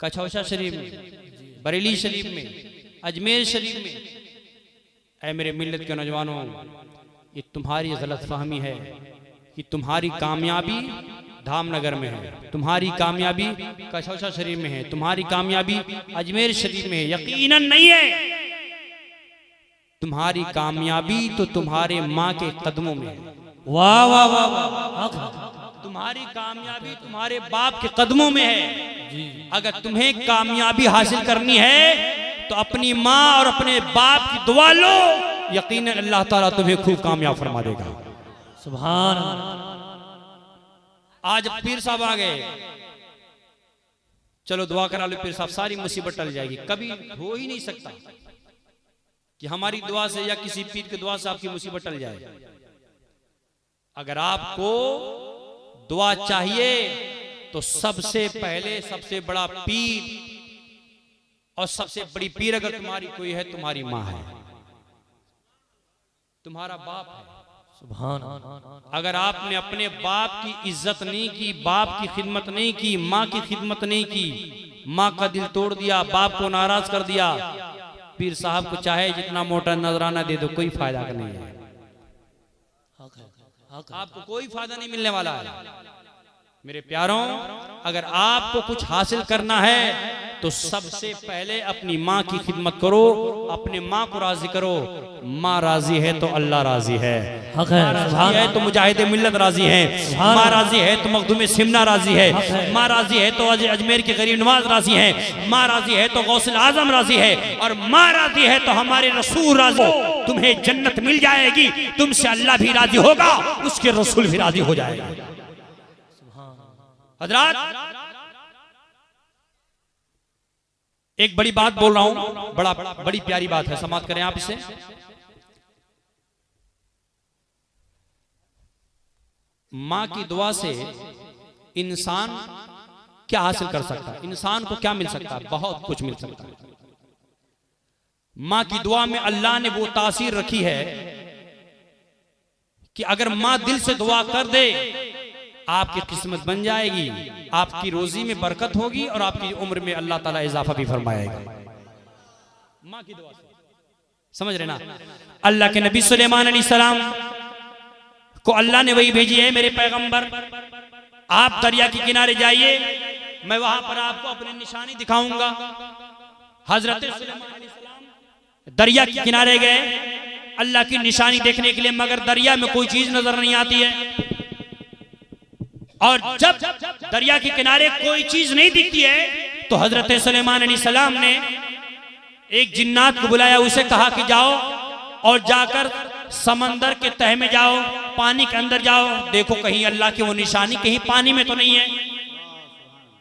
Speaker 3: कछौसा शरीफ में, बरेली शरीफ में, अजमेर शरीफ में। ऐ मेरे मिल्लत के नौजवानों, ये तुम्हारी गलत फहमी है कि तुम्हारी कामयाबी धामनगर में है, तुम्हारी कामयाबी कछौसा शरीफ में है, तुम्हारी कामयाबी अजमेर शरीफ में है। यकीनन नहीं है। तुम्हारी कामयाबी तो तुम्हारे माँ के कदमों में है।
Speaker 5: वाह वाह वाह वाह।
Speaker 3: तुम्हारी कामयाबी तुम्हारे बाप के कदमों में है। अगर तुम्हें कामयाबी हासिल करनी है तो अपनी माँ और अपने बाप की दुआ लो, यकीनन अल्लाह ताला तुम्हें खूब कामयाब फरमा देगा।
Speaker 5: सुभान अल्लाह।
Speaker 3: आज पीर साहब आ गए, चलो दुआ करा लो पीर साहब, सारी मुसीबत टल जाएगी। कभी हो ही नहीं सकता कि हमारी दुआ से या किसी पीर की दुआ से आपकी मुसीबत टल जाए। अगर आपको दुआ चाहिए तो सबसे पहले सबसे बड़ा पीर और सबसे बड़ी पीर अगर तुम्हारी कोई है, तुम्हारी माँ है, तुम्हारा बाप है।
Speaker 5: सुभान।
Speaker 3: अगर आपने अपने बाप की इज्जत नहीं की, बाप की खिदमत नहीं की, माँ की खिदमत नहीं की, माँ का दिल तोड़ दिया, बाप को नाराज कर दिया, पीर साहब को चाहे जितना मोटा नजराना दे दो, कोई फायदा का नहीं है। आपको कोई फायदा नहीं मिलने वाला है। मेरे प्यारों, अगर आपको कुछ हासिल करना है तो सबसे पहले अपनी माँ की खिदमत करो, अपने माँ को राजी करो। माँ राजी है तो अल्लाह राजी है, राजी है तो मुजाहिद मिल्लत राजी है, माँ राजी है तो मखदूम सिमना राजी है, माँ राजी है तो अजमेर के गरीब नवाज राजी है, माँ राजी है तो गौसुल आजम राजी है, और माँ राजी है तो हमारे रसूल राजी। तुम्हें जन्नत मिल जाएगी, तुमसे अल्लाह भी राजी होगा, उसके रसूल भी राजी हो जाएगा। हजरात, एक बड़ी बात बोल रहा हूं, बड़ी प्यारी बात है, समाप्त करें आप इसे। मां की दुआ से इंसान क्या हासिल कर सकता है? इंसान को क्या मिल सकता है? बहुत कुछ मिल सकता है। मां की दुआ में अल्लाह ने वो तासीर रखी है कि अगर मां दिल से दुआ कर दे, आपकी किस्मत बन जाएगी, आपकी रोजी में बरकत होगी और आपकी उम्र में अल्लाह ताला इजाफा भी फरमाएगा। मां की दुआ से, समझ रहे ना? अल्लाह के नबी सुलेमान अलैहिस्सलाम को अल्लाह ने वही भेजी है, मेरे पैगंबर आप दरिया के किनारे जाइए, मैं वहां पर आपको अपनी निशानी दिखाऊंगा। हजरत सुलेमान अलैहिस्सलाम दरिया के किनारे गए अल्लाह की निशानी देखने के लिए, मगर दरिया में कोई चीज नजर नहीं आती है। और जब दरिया के किनारे कोई चीज नहीं दिखती है तो हजरत सुलेमान अलैहिस्सलाम ने एक जिन्नात को बुलाया, उसे कहा कि जाओ और जाकर समंदर के तह में जाओ, पानी के अंदर जाओ, देखो कहीं अल्लाह की वो निशानी कहीं पानी में तो नहीं है।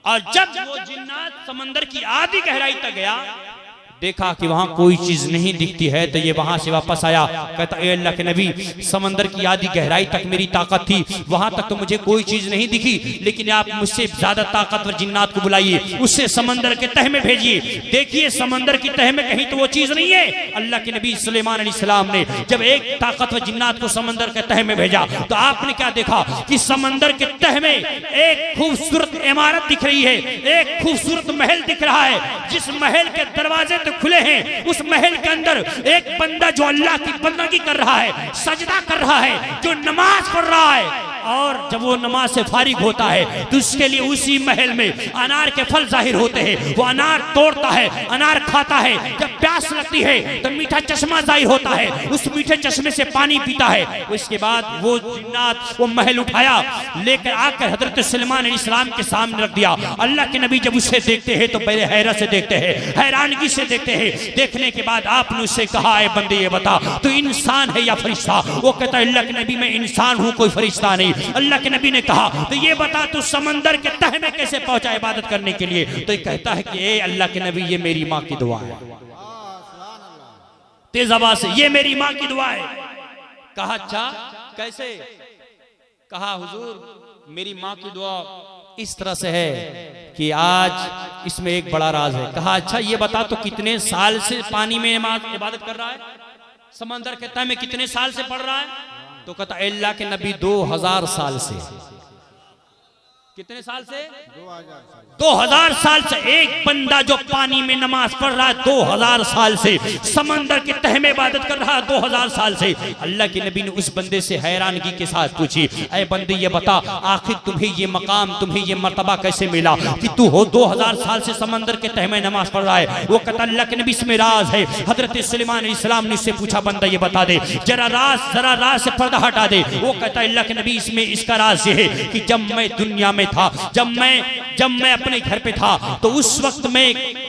Speaker 3: और जब वो जिन्नात समंदर की आधी गहराई तक गया, देखा कि वहां कोई चीज नहीं दिखती है, तो ये वहां से वापस आया, कहता ए अल्लाह के नबी, समंदर की आधी गहराई तक मेरी ताकत थी, वहां तक तो मुझे कोई चीज नहीं दिखी, लेकिन आप मुझसे ज्यादा ताकतवर जिन्नात को बुलाइए, उससे समंदर के तह में भेजिए, देखिए समंदर की तह में कहीं तो वो चीज नहीं है। अल्लाह के नबी सुलेमान अलैहिस्सलाम ने जब एक ताकतवर जिन्नात को समंदर के तह में भेजा तो आपने क्या देखा कि समंदर के तह में एक खूबसूरत इमारत दिख रही है, एक खूबसूरत महल दिख रहा है, जिस महल के दरवाजे खुले हैं। उस महल के अंदर एक बंदा जो अल्लाह की बंदगी कर रहा है, सजदा कर रहा है, जो नमाज पढ़ रहा है, और जब वो नमाज से फारिग होता है तो उसके लिए उसी महल में अनार के फल जाहिर होते हैं, वो अनार तोड़ता है, अनार खाता है, जब प्यास लगती है तो मीठा चश्मा जाहिर होता है, उस मीठे चश्मे से पानी पीता है। उसके बाद वो जिन्नात वो महल उठाया, लेकर आकर हजरत सुलेमान अलैहिस्सलाम के सामने रख दिया। अल्लाह के नबी जब उसे देखते हैं तो पहले हैरत से देखते हैं, हैरानगी से देखते हैं। देखने के बाद आपने उससे कहा, है बंदे ये बता तू इंसान है या फरिश्ता? वो कहता है अल्लाह के नबी मैं इंसान हूं, कोई फरिश्ता नहीं। अल्लाह के नबी ने कहा तो ये बता तू समंदर के तह में कैसे पहुंचा इबादत करने के लिए? तो ये कहता है कि ए अल्लाह के नबी ये मेरी माँ की दुआ है, तेज आवाज से, ये मेरी माँ की दुआ है। कहा अच्छा कैसे? कहा हुजूर मेरी माँ की दुआ इस तरह से है कि आज इसमें एक बड़ा राज है। कहा अच्छा ये बता तो कितने साल से पानी में इबादत कर रहा है, समंदर के तह में कितने साल से पढ़ रहा है? तो कहता अल्लाह के नबी 2000 साल से। कितने साल से? 2000 साल से। एक बंदा जो पानी में नमाज पढ़ रहा है 2000 साल से, समंदर के तह में इबादत कर रहा है 2000 साल से। अल्लाह के नबी ने उस बंदे से हैरानगी के साथ पूछी, ऐ बंदे ये बता आखिर तुम्हें ये मकाम, तुम्हें ये मर्तबा कैसे मिला कि तू हो 2000 साल से समंदर के तह में नमाज पढ़ रहा है? वो कहता अल्लाह के नबी इसमें राज है। हजरत सुलेमान अलैहिस्सलाम ने उससे पूछा बंदा ये बता दे जरा राज से पर्दा हटा दे। वो कहता अल्लाह के नबी इसमें इसका राज ये है कि जब मैं दुनिया में था, जब मैं अपने घर पे था तो उस वक्त मैं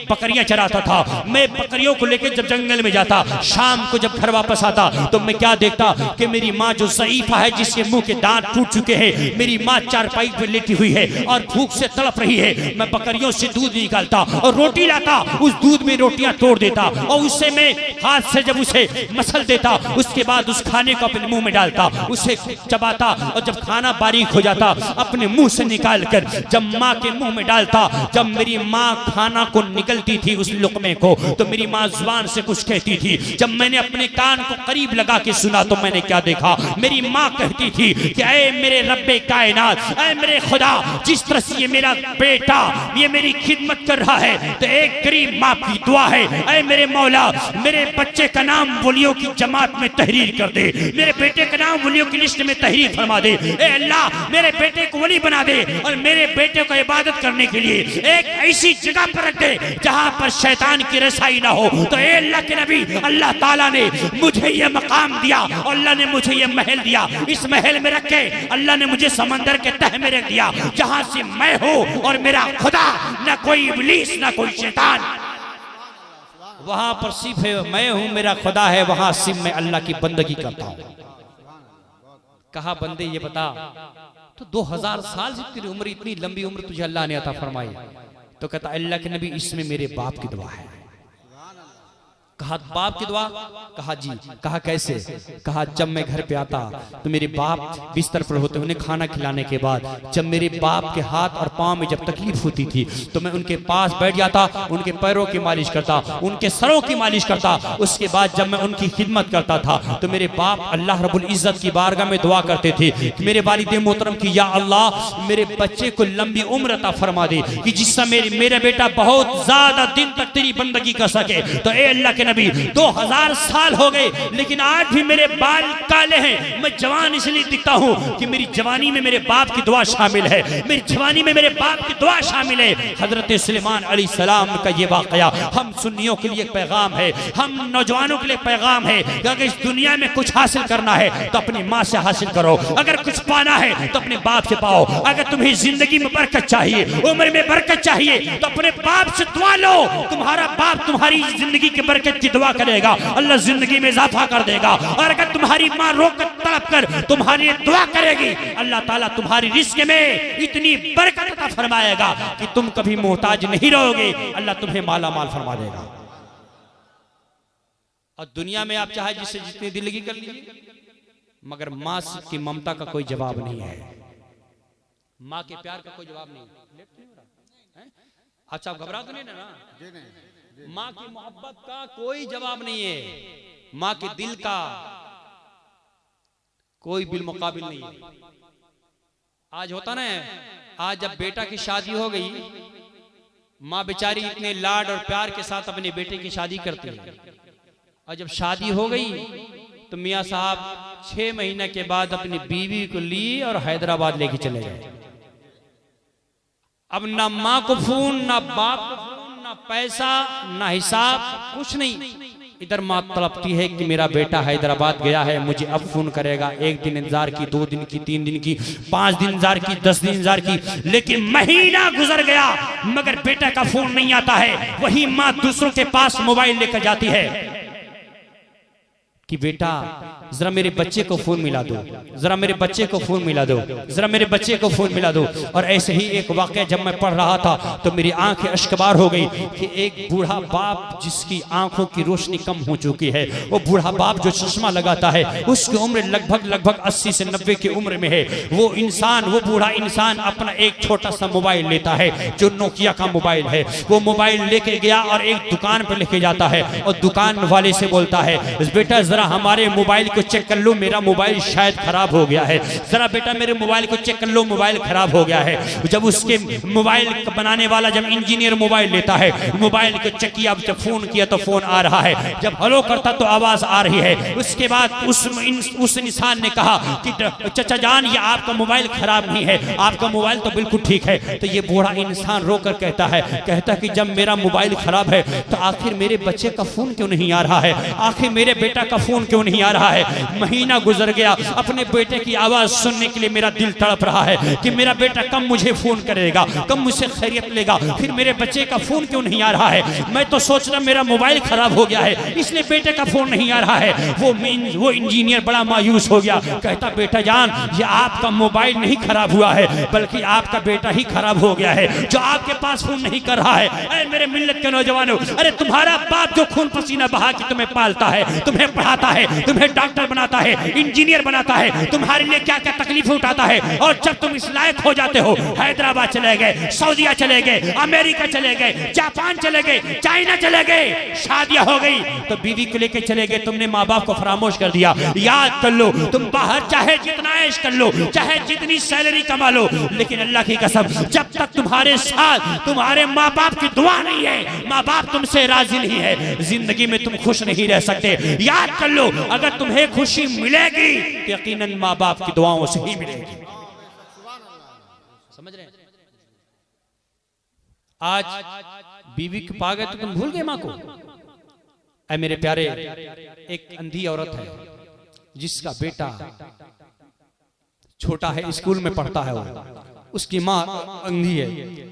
Speaker 3: बकरियां चराता था। मैं बकरियों को लेकर जब जंगल में जाता, शाम को जब घर वापस आता तो मैं क्या देखता कि मेरी माँ जो ज़ईफा है, जिसके मुंह के दांत टूट चुके हैं, मेरी माँ चारपाई पर लेटी हुई है और भूख से तड़प रही है। मैं बकरियों से दूध निकालता और रोटी लाता, उस दूध में रोटियां तोड़ देता और उससे मैं हाथ से जब उसे मसल देता, उसके बाद उस खाने को अपने मुंह में डालता, उसे चबाता और जब खाना बारीक हो जाता अपने मुंह से निकाल कर जब माँ के मुंह में डालता। जब मेरी माँ खाना को निकलती थी उस लुकमे को तो मेरी माँ जुबान से कुछ कहती थी। जब मैंने अपने कान को करीब लगा के सुना तो मैंने क्या देखा, मेरी माँ कहती थी कि ऐ मेरे रब्बे कायनात, ऐ मेरे खुदा, जिस तरह से ये मेरा बेटा ये मेरी खिदमत कर रहा है तो एक गरीब माँ की दुआ है, ऐ मेरे मौला मेरे बच्चे का नाम वलियों की जमात में तहरीर कर दे, मेरे बेटे का नाम वलियों की लिस्ट में तहरीर फरमा दे। ए अल्लाह मेरे बेटे को वली बना दे और मेरे बेटे को इबादत करने के लिए एक ऐसी जगह पर रख दे जहां पर शैतान की रसाई ना हो। तो ए अल्लाह के नबी अल्लाह ताला ने मुझे ये मकाम दिया, अल्लाह ने मुझे ये महल दिया, इस महल में रख के अल्लाह ने मुझे समंदर के तह में रख दिया जहां से मैं हूं और मेरा खुदा, ना कोई इब्लीस ना कोई शैतान। वहां पर सिर्फ मैं हूं, मेरा खुदा है, वहां सिर्फ मैं अल्लाह की बंदगी करता हूं। कहा बंदे ये बता तो 2000 साल से तेरी उम्र, इतनी लंबी उम्र तुझे अल्लाह ने अता फरमाई। तो कहता अल्लाह के नबी इसमें मेरे बाप की दुआ है। कहा बाप की दुआ? कहा जी। कहा कैसे? कहा जब मैं घर पे आता तो मेरे बाप बिस्तर पर होते, उन्हें खाना खिलाने के बाद जब मेरे बाप के हाथ और पांव में जब तकलीफ होती थी तो मैं उनके पास बैठ जाता, उनके पैरों की मालिश करता, उनके सरों की मालिश करता। उसके बाद जब मैं उनकी खिदमत करता था तो मेरे बाप अल्लाह रब्बुल इज्जत की बारगाह में दुआ करते थे कि मेरे वालिद मोहतरम की या अल्लाह मेरे बच्चे को लंबी उम्र अता फरमा दे कि जिससे मेरा बेटा बहुत ज्यादा दिन तक तेरी बंदगी कर सके। तो ए अल्लाह के नबी 2000 साल हो गए लेकिन आज भी मेरे बाल काले हैं। मैं जवान इसलिए दिखता हूं कि मेरी जवानी में मेरे बाप की दुआ शामिल है, मेरी जवानी में मेरे बाप की दुआ शामिल है। हजरत सुलेमान अलैहिस्सलाम का ये वाकया हम सुन्नियों के लिए पैगाम है, हम नौजवानों के लिए पैगाम है कि अगर इस दुनिया में कुछ हासिल करना है तो अपनी माँ से हासिल करो, अगर कुछ पाना है तो अपने बाप से पाओ, अगर तुम्हें जिंदगी में बरकत चाहिए, उम्र में बरकत चाहिए तो अपने बाप से दुआ लो। तुम्हारा बाप तुम्हारी जिंदगी की बरकत की दुआ करेगा, अल्लाह जिंदगी में इजाफा कर देगा। और अगर तुम्हारी माँ रोक कर तड़प कर तुम्हारी दुआ करेगी, अल्लाह ताला तुम्हारी रिस्क में इतनी बरकत अता फरमाएगा कि तुम कभी मोहताज नहीं रहोगे, अल्लाह तुम्हें माला माल फरमा देगा। और दुनिया में आप चाहे जिससे जितनी दिलगी कर लीजिए मगर माँ की ममता का कोई जवाब नहीं है, माँ के प्यार का कोई जवाब नहीं है। अच्छा घबरा तो नहीं ना? माँ की मोहब्बत का कोई जवाब नहीं है, माँ के दिल का कोई बिल मुकाबिल नहीं है। आज होता ना, आज जब बेटा की शादी हो गई, माँ बेचारी इतने लाड और प्यार के साथ अपने बेटे की शादी करती है, और जब शादी हो गई तो मियाँ साहब 6 महीने के बाद अपनी बीवी को ली और हैदराबाद लेके चले गए। अब ना माँ को फोन, ना बाप को फोन, ना ना पैसा ना हिसाब कुछ नहीं। इधर माँ तड़पती है कि मेरा बेटा हैदराबाद गया है, मुझे अब फोन करेगा। 1 दिन इंतजार की, 2 दिन की, 3 दिन की, 5 दिन इंतजार की, 10 दिन इंतजार की, लेकिन महीना गुजर गया मगर बेटा का फोन नहीं आता है। वही माँ दूसरों के पास मोबाइल लेकर जाती है कि बेटा जरा मेरे बच्चे को फोन मिला दो, जरा मेरे बच्चे को फोन मिला दो, जरा मेरे बच्चे को फोन मिला दो। और ऐसे ही एक वाकया जब मैं पढ़ रहा था तो मेरी आंखें अश्कबार हो गई कि एक बूढ़ा बाप जिसकी आंखों की रोशनी कम हो चुकी है, वो बूढ़ा बाप जो चश्मा लगाता है, उसकी उम्र लगभग 80 से 90 की उम्र में है। वो इंसान, वो बूढ़ा इंसान अपना एक छोटा सा मोबाइल लेता है जो नोकिया का मोबाइल है। वो मोबाइल लेके गया और एक दुकान पर लेके जाता है और दुकान वाले से बोलता है, बेटा जरा हमारे मोबाइल को चेक कर लो, मेरा मोबाइल शायद खराब हो गया है, जरा बेटा मेरे मोबाइल को चेक कर लो, मोबाइल खराब हो गया है। जब उसके मोबाइल बनाने वाला, जब इंजीनियर मोबाइल लेता है, मोबाइल को चेक किया, जब फोन किया तो फोन आ रहा है, जब हेलो करता तो आवाज आ रही है। उसके बाद उस इंसान ने कहा कि चाचा जान ये आपका मोबाइल खराब नहीं है, आपका मोबाइल तो बिल्कुल ठीक है। तो ये बूढ़ा इंसान रोकर कहता है कि जब मेरा मोबाइल खराब है तो आखिर मेरे बच्चे का फोन क्यों नहीं आ रहा है, आखिर मेरे बेटा का फोन क्यों नहीं आ रहा है। महीना गुजर गया, अपने बेटे की आवाज सुनने के लिए मेरा दिल तड़प रहा है कि मेरा बेटा कब मुझे फोन करेगा, कब मुझसे खैरियत लेगा, फिर मेरे बच्चे का फोन क्यों नहीं आ रहा है। मैं तो सोच रहा मेरा मोबाइल खराब हो गया है इसलिए बेटे का फोन नहीं आ रहा है। वो इंजीनियर बड़ा मायूस हो गया, कहता बेटा जान ये आपका मोबाइल नहीं खराब हुआ है बल्कि आपका बेटा ही खराब हो गया है जो आपके पास फोन नहीं कर रहा है। अरे मेरे मिल्लत के नौजवानों, अरे तुम्हारा बाप जो खून पसीना बहा के तुम्हें पालता है, तुम्हें पढ़ाता है, तुम्हें डॉक्टर बनाता है, इंजीनियर बनाता है, तुम्हारे लिए क्या क्या तकलीफें उठाता है, और जब तुम इस लायक हो जाते हो, हैदराबाद चले गए, सऊदीया चले गए, अमेरिका चले गए, जापान चले गए, चाइना चले गए, शादियां हो गई तो बीवी को लेकर चले गए, तुमने माँ बाप को फरामोश कर दिया। याद कर लो, तुम बाहर चाहे जितना ऐश कर लो, चाहे जितनी सैलरी कमा लो, लेकिन अल्लाह की कसम जब तक तुम्हारे साथ तुम्हारे माँ बाप की दुआ नहीं है, माँ बाप तुमसे राजी नहीं है, जिंदगी में तुम खुश नहीं रह सकते। याद कर लो, अगर तुम्हें खुशी मिलेगी तो यकीनन माँ बाप की दुआओं से ही मिलेगी। समझ रहे हैं? आज बीवी को पा गए तो तुम भूल गए माँ को। ऐ मेरे प्यारे, एक अंधी औरत है जिसका बेटा छोटा है, स्कूल में पढ़ता है, वो उसकी माँ अंधी है,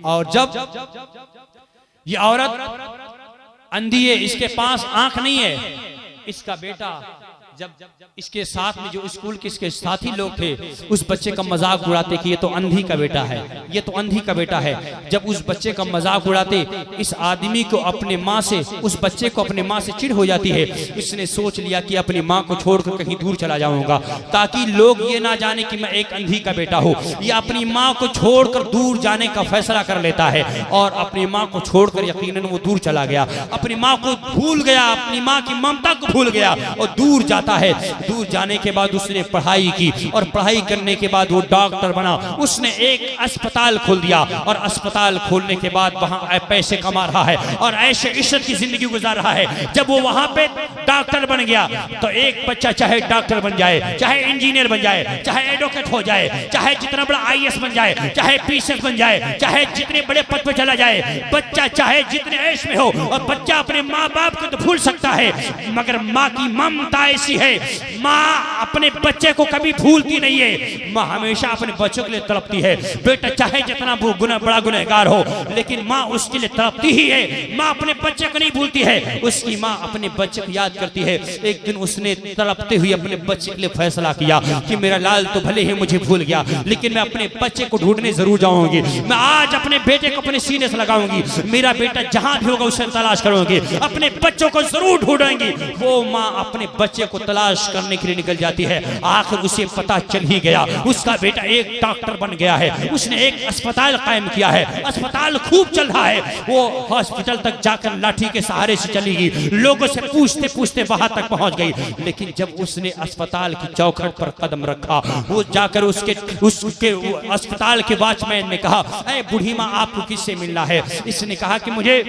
Speaker 3: और जब ये औरत अंधी है, इसके पास आंख नहीं है, इसका बेटा जब इसके साथ में जो स्कूल के इसके साथी लोग थे उस बच्चे का मजाक उड़ाते कि ये तो अंधी का बेटा है, ये तो अंधी का बेटा है। जब उस बच्चे का मजाक उड़ाते, इस आदमी को अपने माँ से, उस बच्चे को अपने माँ से चिढ़ हो जाती है। इसने सोच लिया कि अपनी माँ को छोड़कर कहीं दूर चला जाऊंगा ताकि लोग ये ना जाने कि मैं एक अंधी का बेटा हूँ। ये अपनी माँ को छोड़कर दूर जाने का फैसला कर लेता है और अपनी माँ को छोड़कर यकीनन वो दूर चला गया, अपनी माँ को भूल गया, अपनी माँ की ममता को भूल गया और दूर जाता है। दूर जाने के बाद उसने पढ़ाई की और पढ़ाई करने के बाद वो डॉक्टर बना। उसने एक अस्पताल खोल दिया और अस्पताल खोलने के बाद वहां पैसे कमा रहा है और ऐशे इश्रत की जिंदगी गुजार रहा है। जब वो वहां पे डॉक्टर बन गया तो एक बच्चा चाहे डॉक्टर बन जाए, चाहे इंजीनियर बन जाए, चाहे एडवोकेट हो जाए, चाहे जितना बड़ा आईएएस बन जाए, चाहे पीसीएस बन जाए, चाहे जितने बड़े पद पे चला जाए, बच्चा चाहे जितने ऐश में हो, और बच्चा अपने माँ बाप को तो भूल सकता है मगर माँ की ममता ऐसी है, माँ अपने बच्चे को कभी भूलती नहीं है। माँ हमेशा अपने बच्चों के लिए तड़पती है। बेटा चाहे जितना बड़ा गुनहगार हो लेकिन माँ उसके लिए तड़पती ही है। माँ अपने बच्चे को नहीं भूलती है, उसकी माँ अपने बच्चे को याद करती है। एक दिन उसने तड़पते हुए अपने बच्चे के लिए फैसला किया कि मेरा लाल तो भले ही मुझे भूल गया लेकिन मैं अपने बच्चे को ढूंढने जरूर जाऊंगी। मैं आज अपने बेटे को अपने सीने से लगाऊंगी, मेरा बेटा जहां भी होगा उसे तलाश करूंगी, अपने बच्चों को जरूर ढूंढूंगी। वो माँ अपने बच्चे को तलाश करने के लिए निकल जाती है। आखिर उसे पता चल ही गया, उसका बेटा एक डॉक्टर बन गया है, उसने एक अस्पताल कायम किया है, अस्पताल खूब चल रहा है। वो हॉस्पिटल तक जाकर लाठी के सहारे से चलेगी, लोगों से पूछते पूछते वहां तक पहुंच गई। लेकिन जब उसने अस्पताल की चौखट पर कदम रखा, वो जाकर उसके अस्पताल के वॉचमैन ने कहा, ऐ बूढ़ी माँ आपको किससे मिलना है? इसने कहा कि मुझे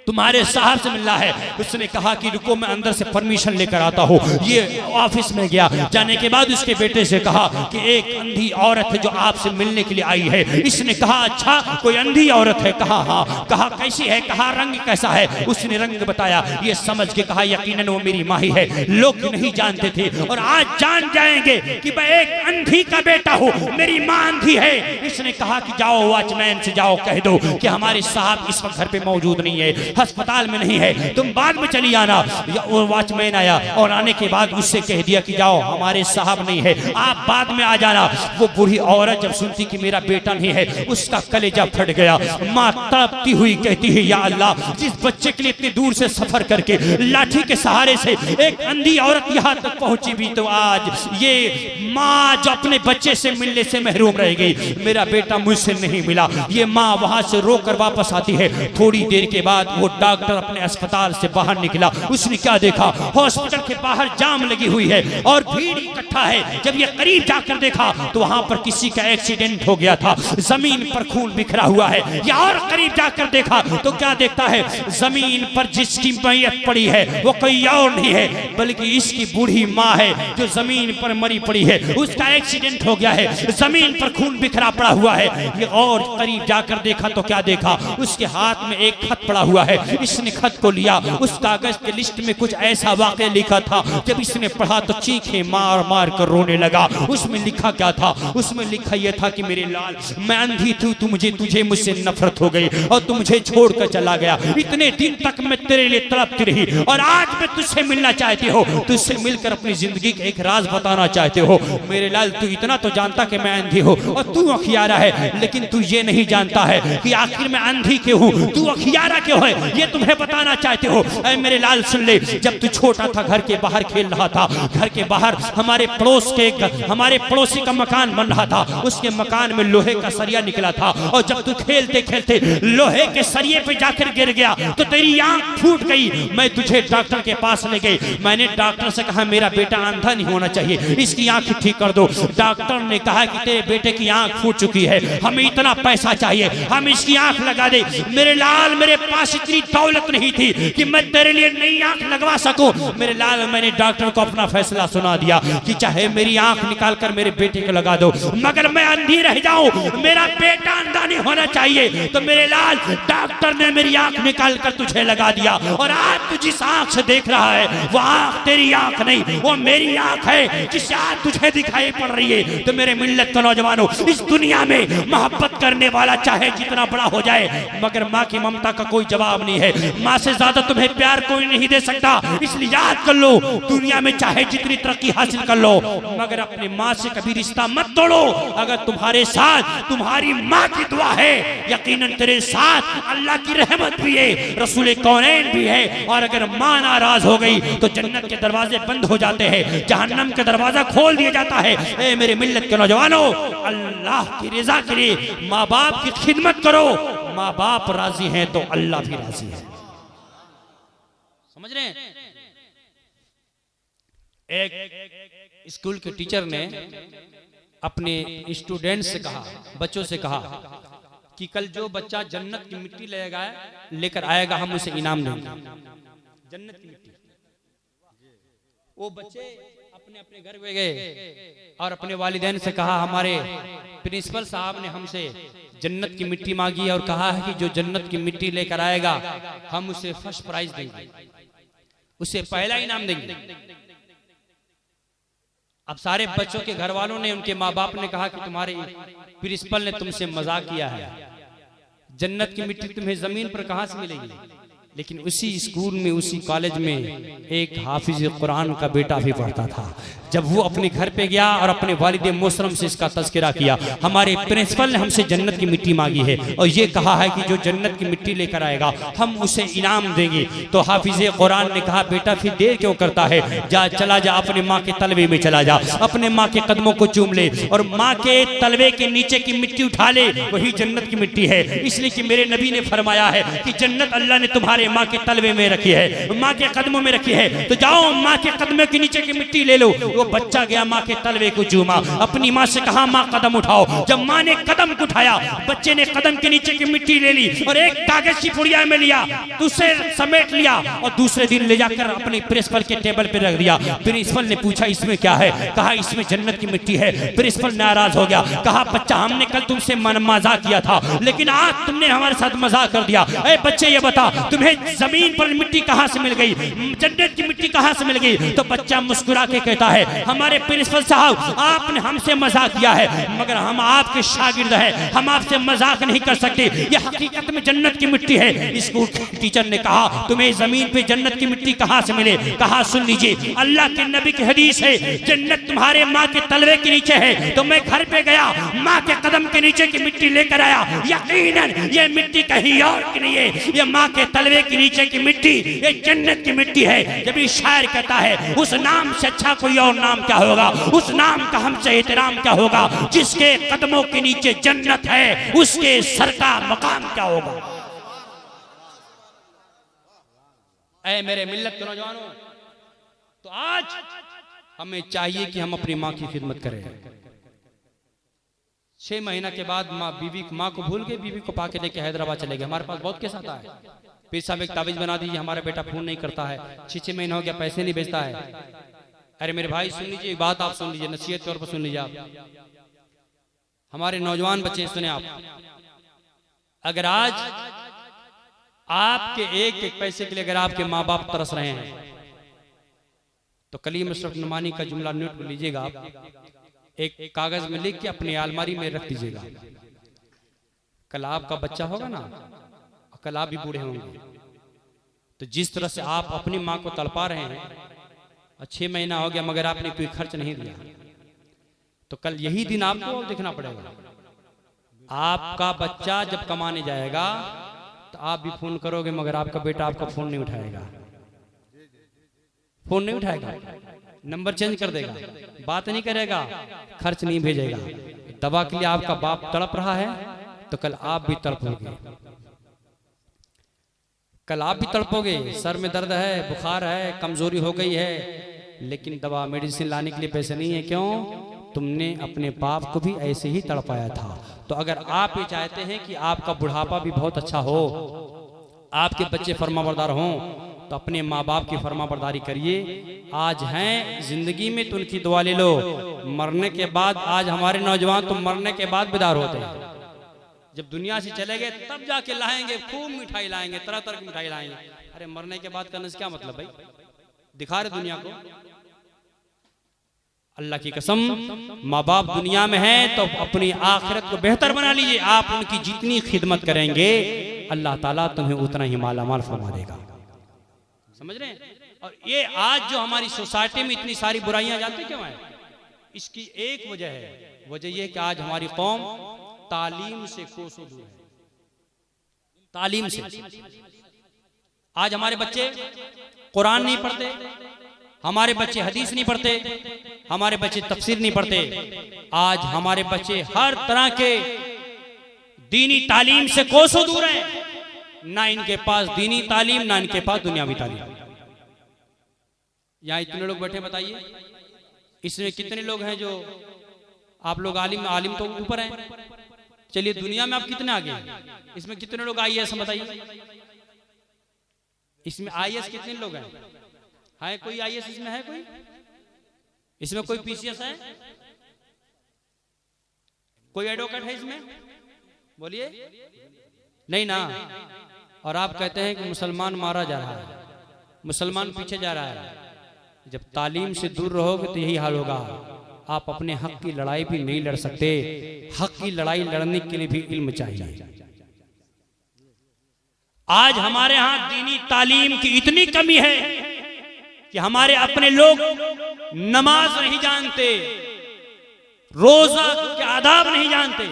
Speaker 3: तुम्हारे साहब से मिलना है। उसने कहा कि रुको मैं अंदर से परमिशन लेकर आता कराता हूँ। ये ऑफिस में गया, जाने के बाद उसके बेटे से कहा कि एक अंधी औरत है जो आपसे मिलने के लिए आई है। इसने कहा अच्छा कोई अंधी औरत है? कहा हाँ। कहा कैसी है? कहा रंग कैसा है? उसने रंग बताया। ये समझ के कहा यकीनन वो मेरी माँ ही है। लोग नहीं जानते थे और आज जान जाएंगे कि मैं एक अंधी का बेटा हूँ, मेरी माँ अंधी है। इसने कहा कि जाओ वॉचमैन से जाओ कह दो कि हमारे साहब इस वक्त घर पे मौजूद नहीं है, अस्पताल में नहीं है, तुम बाद में चली आना। वो वॉचमैन आया और आने के बाद उससे कह दिया कि जाओ हमारे साहब नहीं है, आप बाद में आ जाना। वो बूढ़ी औरत जब सुनती कि मेरा बेटा नहीं है, उसका कलेजा फट गया। माँ तड़पती हुई कहती है या अल्लाह, जिस बच्चे के लिए इतनी दूर से सफर करके लाठी के सहारे से एक अंधी औरत यहाँ तक पहुंची भी, तो आज ये माँ जो अपने बच्चे से मिलने से महरूम रह गई। मेरा बेटा मुझसे नहीं मिला। ये माँ वहां से रोकर वापस आती है। थोड़ी देर के बाद वो डॉक्टर अपने अस्पताल से बाहर निकला। उसने क्या देखा? हॉस्पिटल के बाहर जाम लगी हुई है और भीड़ इकट्ठा है। जब ये करीब जाकर देखा तो वहां पर किसी का एक्सीडेंट हो गया था, जमीन पर खून बिखरा हुआ है। या और करीब जाकर देखा तो क्या देखता है? जमीन पर जिसकी मैयत पड़ी है वो कोई और नहीं है बल्कि इसकी बूढ़ी माँ है जो जमीन पर मरी पड़ी है। उसका एक्सीडेंट हो गया है, जमीन पर खून बिखरा पड़ा हुआ है। ये और करीब जाकर देखा तो क्या देखा? उसके हाथ में एक खत पड़ा हुआ है। इसने खत को लिया, उस कागज के लिस्ट में कुछ ऐसा वाकया लिखा था। जब इसने पढ़ा तो चीखें मार मार कर रोने लगा। उसमें लिखा क्या था? उसमें लिखा यह था कि मेरे लाल, मैं अंधी थी, तुझे मुझसे नफरत हो गई और तू मुझे छोड़कर चला गया। इतने दिन तक मैं तेरे लिए तड़पती रही और आज मैं तुझसे मिलना चाहती हो, तुझसे मिलकर अपनी जिंदगी का एक राज बताना चाहते हो। मेरे लाल, तू इतना तो जानता कि मैं अंधी हूँ और तू अखियारा है, लेकिन तू ये नहीं जानता है कि आखिर मैं अंधी क्यों हूँ, तू अखियारा क्यों है, ये तुम्हें बताना चाहते हो। ऐ मेरे लाल सुन ले, जब तू छोटा था घर के बाहर खेल रहा था, घर के बाहर हमारे पड़ोसी का मकान बन रहा था। उसके मकान में लोहे का सरिया निकला था और जब तू खेलते खेलते लोहे के सरिये पे जाकर गिर गया तो तेरी आंख फूट गई। मैं तुझे डॉक्टर के पास ले गई। मैंने डॉक्टर से कहा मेरा बेटा अंधा नहीं होना चाहिए, इसकी आंख ठीक कर दो। डॉक्टर ने कहा कि तेरे बेटे की आंख फूट चुकी है, हमें इतना पैसा चाहिए, हम इसकी आंख लगा दे। मेरे लाल, मेरे पास इतनी दौलत नहीं थी कि मैं तेरे लिए नई आंख लगवा सकूं। मेरे लाल, मैंने डॉक्टर को अपना फैसला सुना दिया कि चाहे मेरी आंख निकाल कर मेरे बेटे को लगा दो, मगर मैं अंधी रह जाऊं, मेरा बेटा अंधा नहीं होना चाहिए। तो मेरे लाल, डॉक्टर ने मेरी आंख निकाल कर तुझे लगा दिया और आज तू जिस आंख से देख रहा है वो आंख तेरी आंख नहीं, वो मेरी आंख है जिससे आज तुझे दिखाई पड़ रही है। तो मेरे मिल्लत के नौजवानों, इस दुनिया में मोहब्बत करने वाला चाहे जितना बड़ा हो जाए, मगर माँ की ममता का कोई जवाब नहीं है। माँ से ज्यादा तुम्हें प्यार कोई नहीं दे सकता। इसलिए याद कर लो, दुनिया में चाहे जितनी तरक्की हासिल कर लो, मगर अपनी माँ से कभी रिश्ता मत तोड़ो। अगर तुम्हारे साथ तुम्हारी माँ की दुआ है, यकीनन तेरे साथ अल्लाह की रहमत भी है, रसूल कौनैन भी है। और अगर माँ नाराज हो गई तो जन्नत के दरवाजे बंद हो जाते हैं, जहन्नम का दरवाजा खोल दिया जाता है। ए मेरे मिल्लत के नौजवानों, अल्लाह की रजा के लिए माँ बाप की खिदमत करो। माँ बाप राजी हैं तो अल्लाह भी राजी है। समझ रहे हैं? एक स्कूल के टीचर ने अपने स्टूडेंट से कहा, बच्चों से कहा कि कल जो बच्चा जन्नत की मिट्टी लेकर आएगा हम उसे इनाम देंगे। जन्नत की मिट्टी। वो बच्चे अपने अपने घर में गए और अपने वालिदैन से कहा हमारे प्रिंसिपल साहब ने हमसे जन्नत की मिट्टी मांगी है और कहा है कि जो जन्नत की मिट्टी लेकर आएगा हम उसे फर्स्ट प्राइज देंगे, उसे पहला इनाम देंगे। अब सारे बच्चों के घर वालों ने, उनके माँ बाप ने कहा कि तुम्हारे प्रिंसिपल ने तुमसे मजाक किया है, जन्नत की मिट्टी तुम्हें जमीन पर कहां से मिलेगी। लेकिन उसी स्कूल में, उसी कॉलेज में एक हाफिज कुरान का बेटा भी पढ़ता था। जब वो अपने घर पे गया और अपने वालिद मोहतरम से इसका तज़किरा किया, हमारे प्रिंसिपल ने हमसे जन्नत की मिट्टी मांगी है और ये कहा है कि जो जन्नत की मिट्टी लेकर आएगा हम उसे इनाम देंगे। तो हाफिज कुरान ने कहा बेटा फिर देर क्यों करता है, चला जा अपने माँ के तलवे में चला जा, अपने माँ के कदमों को चूम ले और माँ के तलवे के नीचे की मिट्टी उठा ले, वही जन्नत की मिट्टी है। इसलिए कि मेरे नबी ने फरमाया है कि जन्नत अल्लाह ने तुम्हारे माँ के तलवे में रखी है, माँ के कदमों में रखी है। तो जाओ माँ के कदमों के नीचे की मिट्टी ले लो। वो बच्चा गया माँ के तलवे को चूमा, अपनी माँ से कहा माँ कदम उठाओ। जब माँ ने कदम उठाया, बच्चे ने कदम के नीचे की मिट्टी ले ली और एक कागज की पुड़िया में लिया, दूसरे समेट लिया और दूसरे दिन ले जाकर अपने प्रिंसिपल के टेबल पे रख दिया। प्रिंसिपल ने पूछा इसमें क्या है? कहा इसमें जन्नत की मिट्टी है। प्रिंसिपल नाराज हो गया, कहा बच्चा हमने कल तुमसे मजाक किया था, लेकिन आज तुमने हमारे साथ मजाक कर दिया। ए बच्चे ये बता, तुम्हें जमीन पर मिट्टी कहां से मिल गई, जन्नत की मिट्टी कहां से मिल गई? तो बच्चा मुस्कुरा के कहता है हमारे प्रिंसिपल साहब आपने हमसे मजाक किया है, मगर हम आपके शागिर्द हैं, हम आपसे मजाक नहीं कर सकते, ये हकीकत में जन्नत की मिट्टी है। स्कूल टीचर ने कहा तुम्हें जमीन पे जन्नत की मिट्टी कहां से मिले? कहा सुन लीजिए, अल्लाह के नबी की हदीस है, जन्नत तुम्हारे माँ के तलवे के नीचे है। तो मैं घर पे गया, माँ के कदम के नीचे की मिट्टी लेकर आया, यकीनन ये मिट्टी कहीं और की नहीं है, ये माँ के तलवे के नीचे की मिट्टी ये जन्नत की मिट्टी है। जब ये शायर कहता है उस नाम से अच्छा कोई और नाम क्या होगा, उस नाम का हमसे एहतराम क्या होगा, जिसके कदमों के नीचे जन्नत है उसके सर का मकाम क्या होगा। ऐ मेरे मिल्लत के नौजवानों, तो आज हमें चाहिए कि हम अपनी माँ की खिदमत करें। 6 महीना के बाद माँ को भूल गए, बीवी को पाके लेके हैदराबाद चले गए। हमारे पास बहुत केस आता है, पीर साहब एक ताबीज बना दीजिए, हमारा बेटा फोन नहीं करता है, 6 महीना हो गया पैसे नहीं भेजता है। अरे मेरे भाई सुन लीजिए, एक बात आप सुन लीजिए, नसीहत के तौर पर सुन लीजिए आप, हमारे नौजवान बच्चे सुने आप, अगर आज आपके एक एक पैसे के लिए अगर आपके माँ बाप तरस रहे हैं तो कलीम अशरफ नुमानी का जुमला नोट कर लीजिएगा आप, एक कागज में लिख के अपनी अलमारी में रख दीजिएगा। कल आपका बच्चा होगा ना, कल आप भी बूढ़े होंगे, तो जिस तरह से आप अपनी माँ को तड़पा रहे हैं और 6 महीना हो गया मगर आपने कोई खर्च नहीं दिया, तो कल यही दिन आपको देखना पड़ेगा। आपका बच्चा जब कमाने जाएगा तो आप भी फोन करोगे मगर आपका बेटा आपका फोन नहीं उठाएगा, फोन नहीं उठाएगा, नंबर चेंज कर देगा, बात नहीं करेगा, खर्च नहीं भेजेगा। दवा के लिए आपका बाप तड़प रहा है तो कल आप भी तड़पोगे, कल आप भी तड़पोगे। सर में दर्द है, बुखार है, कमजोरी हो गई है, लेकिन दवा मेडिसिन लाने के लिए पैसे नहीं है। क्यों? तुमने अपने बाप को भी ऐसे ही तड़पाया था। तो अगर आप ये चाहते हैं कि आपका बुढ़ापा भी बहुत अच्छा हो, आपके बच्चे फर्माबरदार हों, तो अपने माँ बाप की फर्माबरदारी करिए। आज हैं जिंदगी में तो उनकी दुआ ले लो, मरने के बाद आज हमारे नौजवान तो मरने के बाद बेदार होते हैं, जब दुनिया से चले गए तब जाके लाएंगे, खूब मिठाई लाएंगे, तरह तरह की मिठाई लाएंगे। अरे मरने के बाद करने से क्या मतलब भाई, दिखा रहे दुनिया को। अल्लाह की कसम, माँ बाप दुनिया में हैं तो अपनी आखिरत को बेहतर बना लीजिए। आप उनकी जितनी खिदमत करेंगे अल्लाह ताला तुम्हें उतना ही मालामाल फरमा देगा। समझ रहे हैं? और ये आज जो हमारी सोसाइटी में इतनी सारी बुराइयां जानते क्यों है? इसकी एक वजह है, वजह यह कि आज हमारी कौम तालीम से कोसों दूर है। तालीम से आज हमारे बच्चे कुरान नहीं पढ़ते, हमारे बच्चे हदीस नहीं पढ़ते, हमारे बच्चे तफसीर नहीं पढ़ते। आज हमारे बच्चे हर तरह के दीनी तालीम से कोसों दूर हैं। ना इनके पास दीनी तालीम, ना इनके पास दुनियावी तालीम। यहाँ इतने लोग बैठे, बताइए इसमें कितने लोग हैं जो आप लोग आलिम तो ऊपर हैं, चलिए दुनिया में आप कितने आगे हैं? इसमें कितने लोग IAS बताइए, इसमें IAS कितने लोग हैं? है कोई IAS इसमें? है कोई इसमें? कोई PCS है? कोई एडवोकेट है इसमें? बोलिए नहीं ना। और आप कहते हैं कि मुसलमान मारा जा रहा है, मुसलमान पीछे जा रहा है। जब तालीम से दूर रहोगे तो यही हाल होगा। आप अपने हक की लड़ाई भी नहीं लड़ सकते। हक की लड़ाई लड़ने के लिए भी इल्म चाहिए। आज हमारे यहाँ दीनी तालीम की इतनी कमी है कि हमारे अपने लोग नमाज नहीं जानते, रोजा के आदाब नहीं जानते,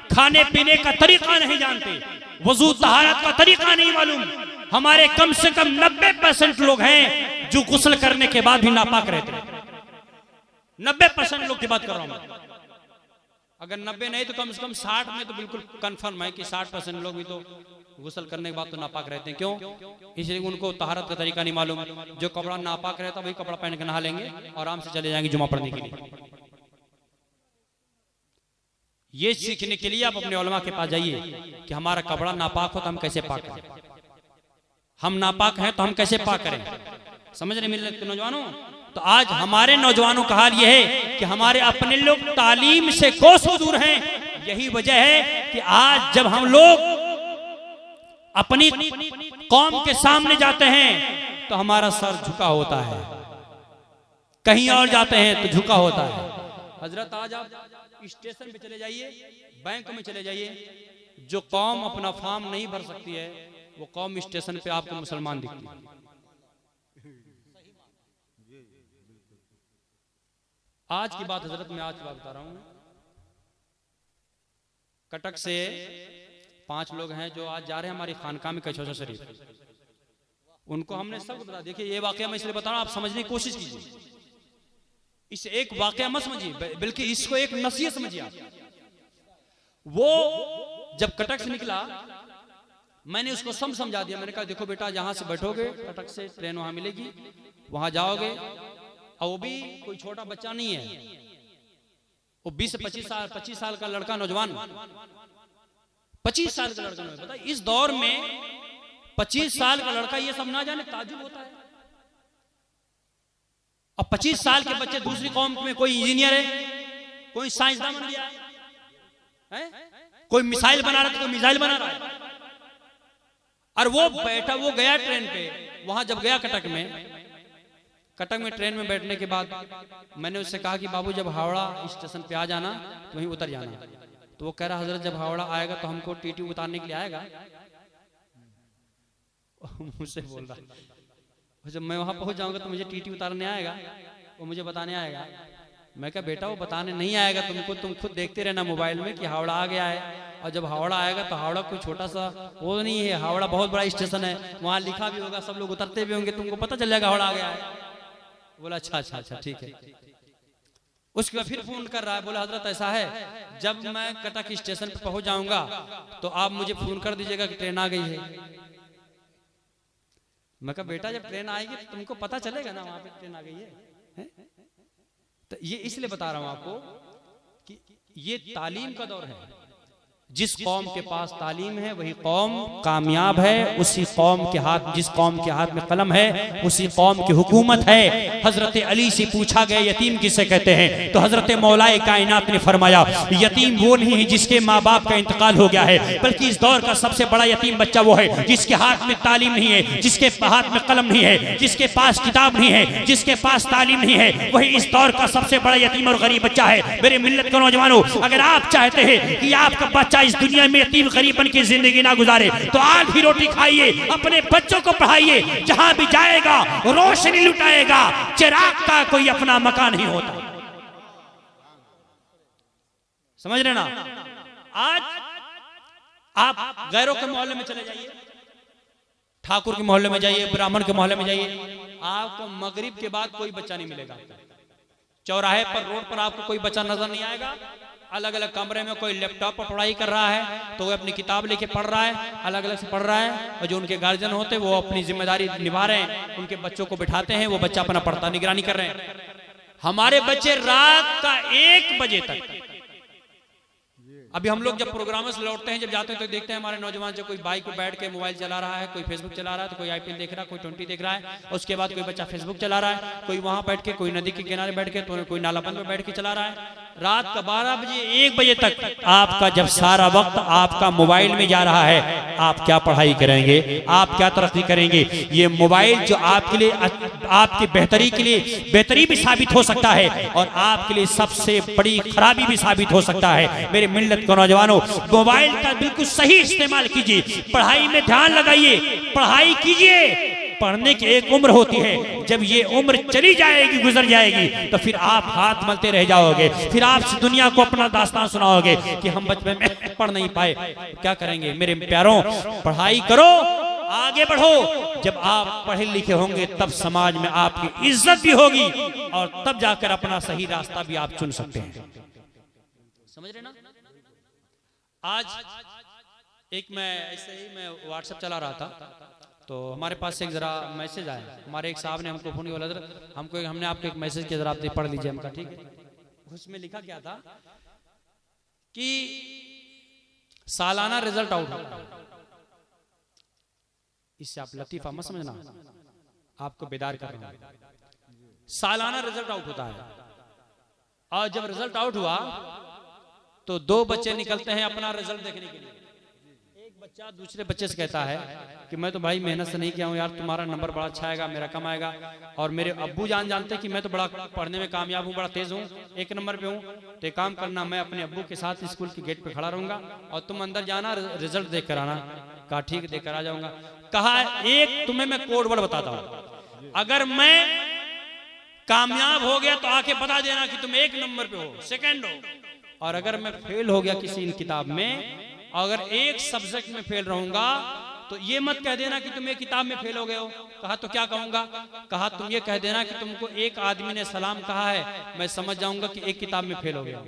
Speaker 3: खाने पीने का तरीका नहीं जानते, वजू तहारत का तरीका नहीं मालूम। हमारे कम से कम 90% लोग हैं जो गुस्ल करने के बाद भी नापाक रहते हैं। 90% लोग की बात कर रहा हूं मैं। अगर 90 नहीं तो कम से कम 60 में तो बिल्कुल कंफर्म है कि 60% लोग भी तो गुस्ल करने के बाद तो नापाक रहते हैं। क्यों? इसलिए उनको तहारत का तरीका नहीं मालूम। जो कपड़ा नापाक रहता वही कपड़ा पहन के नहा लेंगे और आराम से चले जाएंगे जुमा पढ़ने के लिए। ये सीखने के लिए आप अपने उलमा के पास जाइए कि हमारा कपड़ा नापाक हो तो हम कैसे पाक करें, हम नापाक हैं तो हम कैसे पाक करें। समझ रहे मिल्लत के नौजवानों? तो आज हमारे नौजवानों का हाल यह है कि हमारे अपने लोग तालीम से कोसों दूर हैं। यही वजह है कि आज जब हम लोग अपनी कौम के सामने जाते हैं तो हमारा सर झुका होता है, कहीं और जाते हैं तो झुका होता है। हजरत आज आप स्टेशन पे चले जाइए, बैंक में चले जाइए, जो कौम अपना फॉर्म नहीं भर सकती है वो कौम स्टेशन पे आपको मुसलमान दिखती है। आज की बात हजरत मैं आज की बात बता रहा हूं। कटक से 5 लोग हैं जो आज जा रहे हैं हमारी खानकाह में कचौसा शरीफ। उनको हमने सब बता, देखिए ये वाकया मैं इसलिए बता रहा हूं, आप समझने की कोशिश कीजिए। इसे एक वाकया मत समझिए, बल्कि इसको एक नसीहत समझिए आप। वो जब कटक से निकला मैंने उसको समझा दिया। मैंने कहा देखो बेटा, जहां से बैठोगे कटक से ट्रेन वहां मिलेगी, वहां जाओगे, और वो भी कोई छोटा बच्चा नहीं है, वो 20 से 25 साल का लड़का, नौजवान 25 साल का लड़का। पता इस दौर में 25 साल का लड़का ये सब ना जाने ताजुब होता है। और 25 साल के बच्चे दूसरी कौम में, कोई इंजीनियर है, कोई साइंसदान बन गया है, कोई मिसाइल बना रहा है, कोई मिसाइल बना रहा है। और वो बैठा, वो गया ट्रेन पे, वहां जब गया कटक में ट्रेन में बैठने के बाद मैंने उससे कहा कि बाबू जब हावड़ा स्टेशन पे आ जाना तो वहीं उतर जाना। तो वो कह रहा हजरत जब हावड़ा आएगा तो हमको टीटी उतारने के लिए आएगा। मुझसे बोल रहा जब मैं वहां पहुंच जाऊंगा तो मुझे टीटी उतारने आएगा, वो मुझे बताने आएगा। मैं कहा बेटा वो बताने नहीं आएगा तुमको, तुम खुद देखते रहना मोबाइल में कि हावड़ा आ गया है। और जब हावड़ा आएगा तो हावड़ा कोई छोटा सा वो नहीं है, हावड़ा बहुत बड़ा स्टेशन है, वहां लिखा भी होगा, सब लोग उतरते भी होंगे, तुमको पता चल जाएगा हावड़ा आ गया है। बोला अच्छा ठीक है। उसके बाद फिर फोन कर रहा है, बोला हजरत ऐसा है जब मैं कटक स्टेशन पर पहुंच जाऊंगा तो आप मुझे फोन कर दीजिएगा कि ट्रेन आ गई है। मैं कहा बेटा जब ट्रेन आएगी तो तुमको पता चलेगा ना वहां पे ट्रेन आ गई है। तो ये इसलिए बता रहा हूं आपको कि ये तालीम का दौर है। जिस कौम के पास तालीम है वही कौम कामयाब है। उसी कौम के हाथ, जिस कौम के हाथ में कलम है उसी कौम की हुकूमत है। हजरत अली से पूछा गया यतीम किसे कहते हैं, तो हजरत मौलाए कायनात ने फरमाया यतीम वो नहीं है जिसके माँ बाप का इंतकाल हो गया है, बल्कि इस दौर का सबसे बड़ा यतीम बच्चा वो है जिसके हाथ में तालीम नहीं है, जिसके हाथ में कलम नहीं है, जिसके पास किताब नहीं है, जिसके पास तालीम नहीं है, वही इस दौर का सबसे बड़ा यतीम और गरीब बच्चा है। मेरे मिल्लत के नौजवानों, अगर आप चाहते हैं कि आपका बच्चा इस दुनिया में यतीम गरीब बन की जिंदगी ना गुजारे तो आज ही रोटी खाइए, अपने बच्चों को पढ़ाइए। जहां भी जाएगा रोशनी लुटाएगा, चिराग का कोई अपना मकान नहीं होता। समझ रहे ना? आज आप गैरों के मोहल्ले में चले जाइए, ठाकुर के मोहल्ले में जाइए, ब्राह्मण के मोहल्ले में जाइए, आपको मगरिब के बाद कोई बच्चा नहीं मिलेगा। चौराहे पर, रोड पर आपको कोई बच्चा नजर नहीं आएगा। अलग अलग कमरे में कोई लैपटॉप पर पढ़ाई कर रहा है तो वो अपनी किताब लेके पढ़ रहा है, अलग अलग से पढ़ रहा है। और जो उनके गार्जियन होते हैं वो अपनी जिम्मेदारी निभा रहे हैं, उनके बच्चों को बिठाते हैं, वो बच्चा अपना पढ़ता, निगरानी कर रहे हैं। हमारे बच्चे रात का 1 बजे तक, अभी हम लोग जब प्रोग्राम से लौटते हैं, जब जाते हैं तो देखते हैं हमारे नौजवान जो कोई बाइक पर बैठ के मोबाइल चला रहा है, कोई फेसबुक चला रहा है, तो कोई आईपीएल देख रहा है, कोई 20 देख रहा है। उसके बाद कोई बच्चा फेसबुक चला रहा है, कोई वहां बैठ के, कोई नदी के किनारे बैठ के, तो कोई नालाबंद में बैठ के चला रहा है। रात का 12 बजे 1 बजे तक आपका जब सारा वक्त आपका मोबाइल में जा रहा है, आप क्या पढ़ाई करेंगे, आप क्या तरक्की करेंगे? ये मोबाइल जो आपके लिए, आपकी बेहतरी के लिए बेहतरी भी साबित हो सकता है और आपके लिए सबसे बड़ी खराबी भी साबित हो सकता है। मेरे मिल्लत को नौजवानों, मोबाइल का बिल्कुल सही इस्तेमाल कीजिए, पढ़ाई में ध्यान लगाइए, पढ़ाई कीजिए। पढ़ने की एक उम्र होती है, जब ये उम्र चली जाएगी, गुजर जाएगी, तो फिर आप हाथ मलते रह जाओगे, फिर आप दुनिया को अपना दास्तान सुनाओगे कि हम बचपन में पढ़ नहीं पाए। क्या करेंगे? मेरे प्यारों, पढ़ाई करो, आगे बढ़ो। जब आप पढ़े लिखे होंगे तब समाज में आपकी इज्जत भी होगी और तब जाकर अपना सही रास्ता भी आप चुन सकते हैं। समझ रहे ना? आज एक मैं ऐसे ही मैं व्हाट्सएप चला रहा था, तो हमारे पास से एक जरा मैसेज आया। हमारे एक साहब ने हमको फोन किया, हमको हमने आपको एक मैसेज किया, जरा आप पढ़ लीजिए। हमका ठीक है। उसमें लिखा क्या था कि सालाना रिजल्ट आउट होता है। इससे आप लतीफा मत समझना, आपको बेदार कर रहा हूं। सालाना रिजल्ट आउट होता है, और जब रिजल्ट आउट हुआ तो दो बच्चे निकलते हैं अपना रिजल्ट देखने के लिए। एक बच्चा दूसरे बच्चे से कहता है कि मैं तो भाई मेहनत से नहीं किया हूं यार, तुम्हारा नंबर बड़ा अच्छा आएगा, मेरा कम आएगा, और मेरे अब्बू जानते हैं कि मैं तो बड़ा पढ़ने में कामयाब हूं, बड़ा तेज हूं, 1 नंबर पे हूं। तो एक काम करना, मैं अपने अब्बू के साथ स्कूल के गेट पे खड़ा रहूंगा और तुम अंदर जाना, रिजल्ट देख कर आना। कहा ठीक, देख कर आ जाऊंगा। कहा एक तुम्हें मैं कोड वर्ड बताता हूं, अगर मैं कामयाब हो गया तो आके बता देना कि तुम 1 नंबर पे हो, सेकंड हो, और अगर मैं फेल हो गया किसी किताब में, अगर एक सब्जेक्ट में फेल रहूंगा तो ये मत कह देना कि तुम एक किताब में फेल हो गए हो। कहा तो क्या कहूंगा? कहा तुम ये कह देना कि तुमको एक आदमी ने सलाम कहा है, मैं समझ जाऊंगा कि एक किताब में फेल हो गया।